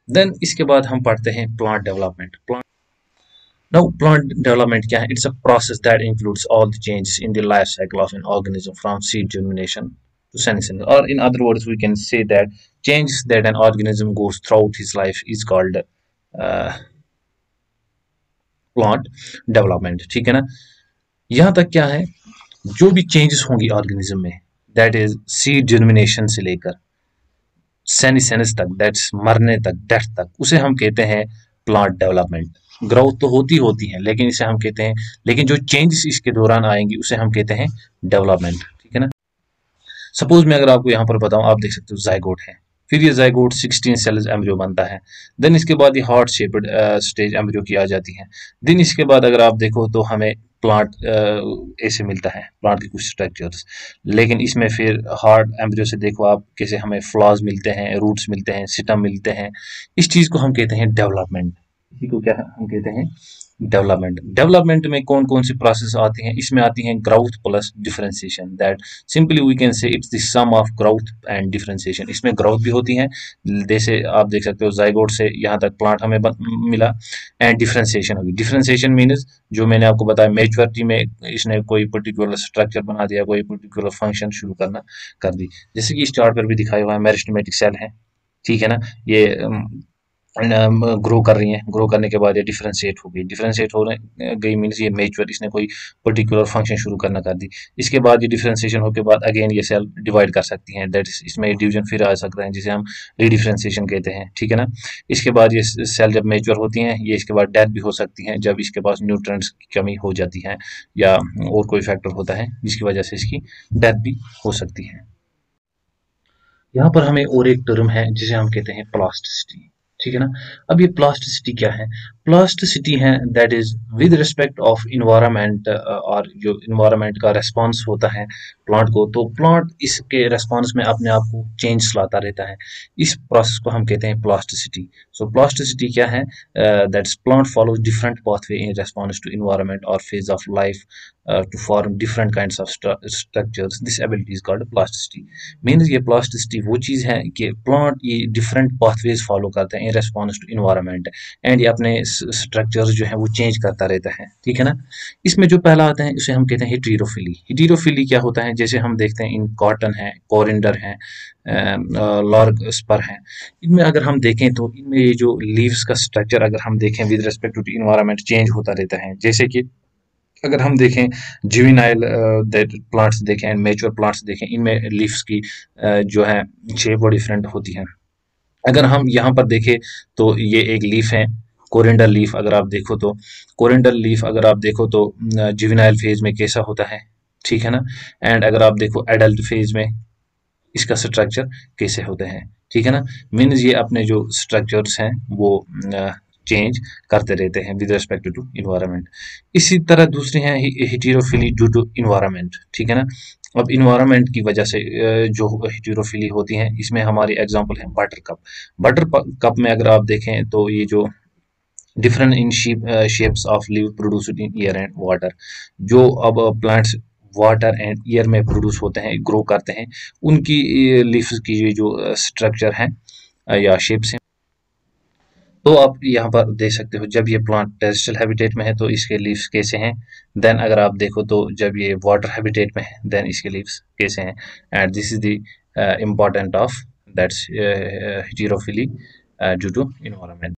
देन इसके बाद हम पढ़ते हैं plant development. Now plant development क्या है, it's a process that includes all the changes in the life cycle of an organism from seed germination to senescence, or in other words we can say that changes that an organism goes throughout his life is called uh, plant development, ठीक है ना। यहाँ तक क्या है, जो भी चेंजेस होंगी ऑर्गेनिज्म में, दैट इज सीड जर्मिनेशन से लेकर सेनिसेंस तक, दैट्स मरने तक, डेथ तक, उसे हम कहते हैं प्लांट डेवलपमेंट। ग्रोथ तो होती होती है, लेकिन इसे हम कहते हैं, लेकिन जो चेंजेस इसके दौरान आएंगी उसे हम कहते हैं डेवलपमेंट, ठीक है ना। सपोज मैं अगर आपको यहाँ पर बताऊं, आप देख सकते हो जाइगोट है, फिर ये जाइगोट 16 सेल्स एम्ब्रियो बनता है, देन इसके बाद ये हार्ट शेप्ड स्टेज एम्ब्रियो की आ जाती है। देन इसके बाद अगर आप देखो तो हमें प्लांट ऐसे मिलता है, प्लांट के कुछ स्ट्रक्चर्स, लेकिन इसमें फिर हार्ड एम्ब्रियो से देखो आप कैसे हमें फ्लॉज मिलते हैं, रूट्स मिलते हैं, सिटम मिलते हैं। इस चीज को हम कहते हैं डेवलपमेंट, इसी को क्या हम कहते हैं डेवलपमेंट। डेवलपमेंट में कौन कौन सी प्रोसेस आती हैं, इसमें आती हैं growth plus differentiation, that simply we can say it's the sum of growth and differentiation. इसमें ग्रोथ भी होती है, जैसे आप देख सकते हो जाइगोट से यहाँ तक प्लांट हमें मिला, एंड डिफरेंशिएशन होगी। डिफरेंशिएशन मीन्स जो मैंने आपको बताया, मेच्योरिटी में इसने कोई पर्टिकुलर स्ट्रक्चर बना दिया, कोई पर्टिकुलर फंक्शन शुरू करना कर दी, जैसे कि इस चार्ट पर भी दिखाया हुआ है, मेरिस्टेमेटिक सेल है, ठीक है ना। ये ग्रो कर रही हैं, ग्रो करने के बाद ये डिफरेंशिएट हो गई, डिफरेंशिएट हो गई मीन्स ये मेच्योर, इसने कोई पर्टिकुलर फंक्शन शुरू करना कर दी। इसके बाद ये डिफरेंशिएशन होने के बाद अगेन ये सेल डिवाइड कर सकती हैं, दैट इसमें डिवीजन फिर आ सकता है जिसे हम रीडिफरेंशिएशन कहते हैं, ठीक है ना। इसके बाद ये सेल जब मेच्योर होती हैं, ये इसके बाद डेथ भी हो सकती हैं जब इसके पास न्यूट्रिएंट्स की कमी हो जाती है, या और कोई फैक्टर होता है जिसकी वजह से इसकी डेथ भी हो सकती है। यहाँ पर हमें और एक टर्म है जिसे हम कहते हैं प्लास्टिसिटी, ठीक है ना। अब ये प्लास्टिसिटी क्या है, प्लास्टिसिटी है that is with respect of environment, और जो इन्वायरमेंट का रेस्पॉन्स होता है प्लांट को, तो प्लांट इसके रेस्पॉन्स में अपने आप को चेंज लाता रहता है, इस प्रोसेस को हम कहते हैं प्लास्टिसिटी। सो प्लास्टिसिटी क्या है, that's plant follows different pathway in response to environment और phase of life to form different kinds of structures. This ability is called plasticity. Means ये प्लास्टिसिटी वो चीज़ है कि प्लांट ये डिफरेंट पाथवेज फॉलो करते हैं in response to environment, and ये अपने स्ट्रक्चर्स जो है वो चेंज करता रहता है, ठीक है ना। इसमें जो पहला आता है उसे हम कहते हैं हिटेरोफिली। हिटेरोफिली क्या होता है, जैसे हम देखते हैं इन कॉटन है, कोरिंडर है, लॉर्ग स्पर है, इनमें अगर हम देखें तो इनमें ये जो लीव्स का स्ट्रक्चर अगर हम देखें with respect to environment change होता रहता है। जैसे कि अगर हम देखें जुवेनाइल प्लांट्स देखें एंड मेच्योर प्लांट्स देखें, इनमें लीव्स की जो है शेप वो डिफरेंट होती है। अगर हम यहाँ पर देखें तो ये एक लीफ है, कोरिंडर लीफ, अगर आप देखो तो कोरिंडर लीफ अगर आप देखो तो जुवेनाइल फेज में कैसा होता है, ठीक है ना। एंड अगर आप देखो एडल्ट फेज में इसका स्ट्रक्चर कैसे होते हैं, ठीक है ना। मीन्स ये अपने जो स्ट्रक्चर्स हैं वो चेंज करते रहते हैं विद रिस्पेक्ट टू इन्वायरमेंट। इसी तरह दूसरी है हिटेरोफिली ड्यू टू इन्वायरमेंट, ठीक है ना। अब इन्वायरमेंट की वजह से जो हिटेरोफिली होती है, इसमें हमारी एग्जांपल है बटर कप। बटर कप में अगर आप देखें तो ये जो different in shapes of leave produced in air and water, जो अब प्लांट्स वाटर एंड एयर में प्रोड्यूस होते हैं, ग्रो करते हैं, उनकी लीव्स की ये जो स्ट्रक्चर है या शेप्स हैं, तो आप यहाँ पर देख सकते हो जब ये प्लांट टेरेस्ट्रियल हैबिटेट में है तो इसके लीव्स कैसे हैं, देन अगर आप देखो तो जब ये वाटर हैबिटेट में है देन इसके लीव्स कैसे हैं। And this is the important of that's heterophylly due to environment.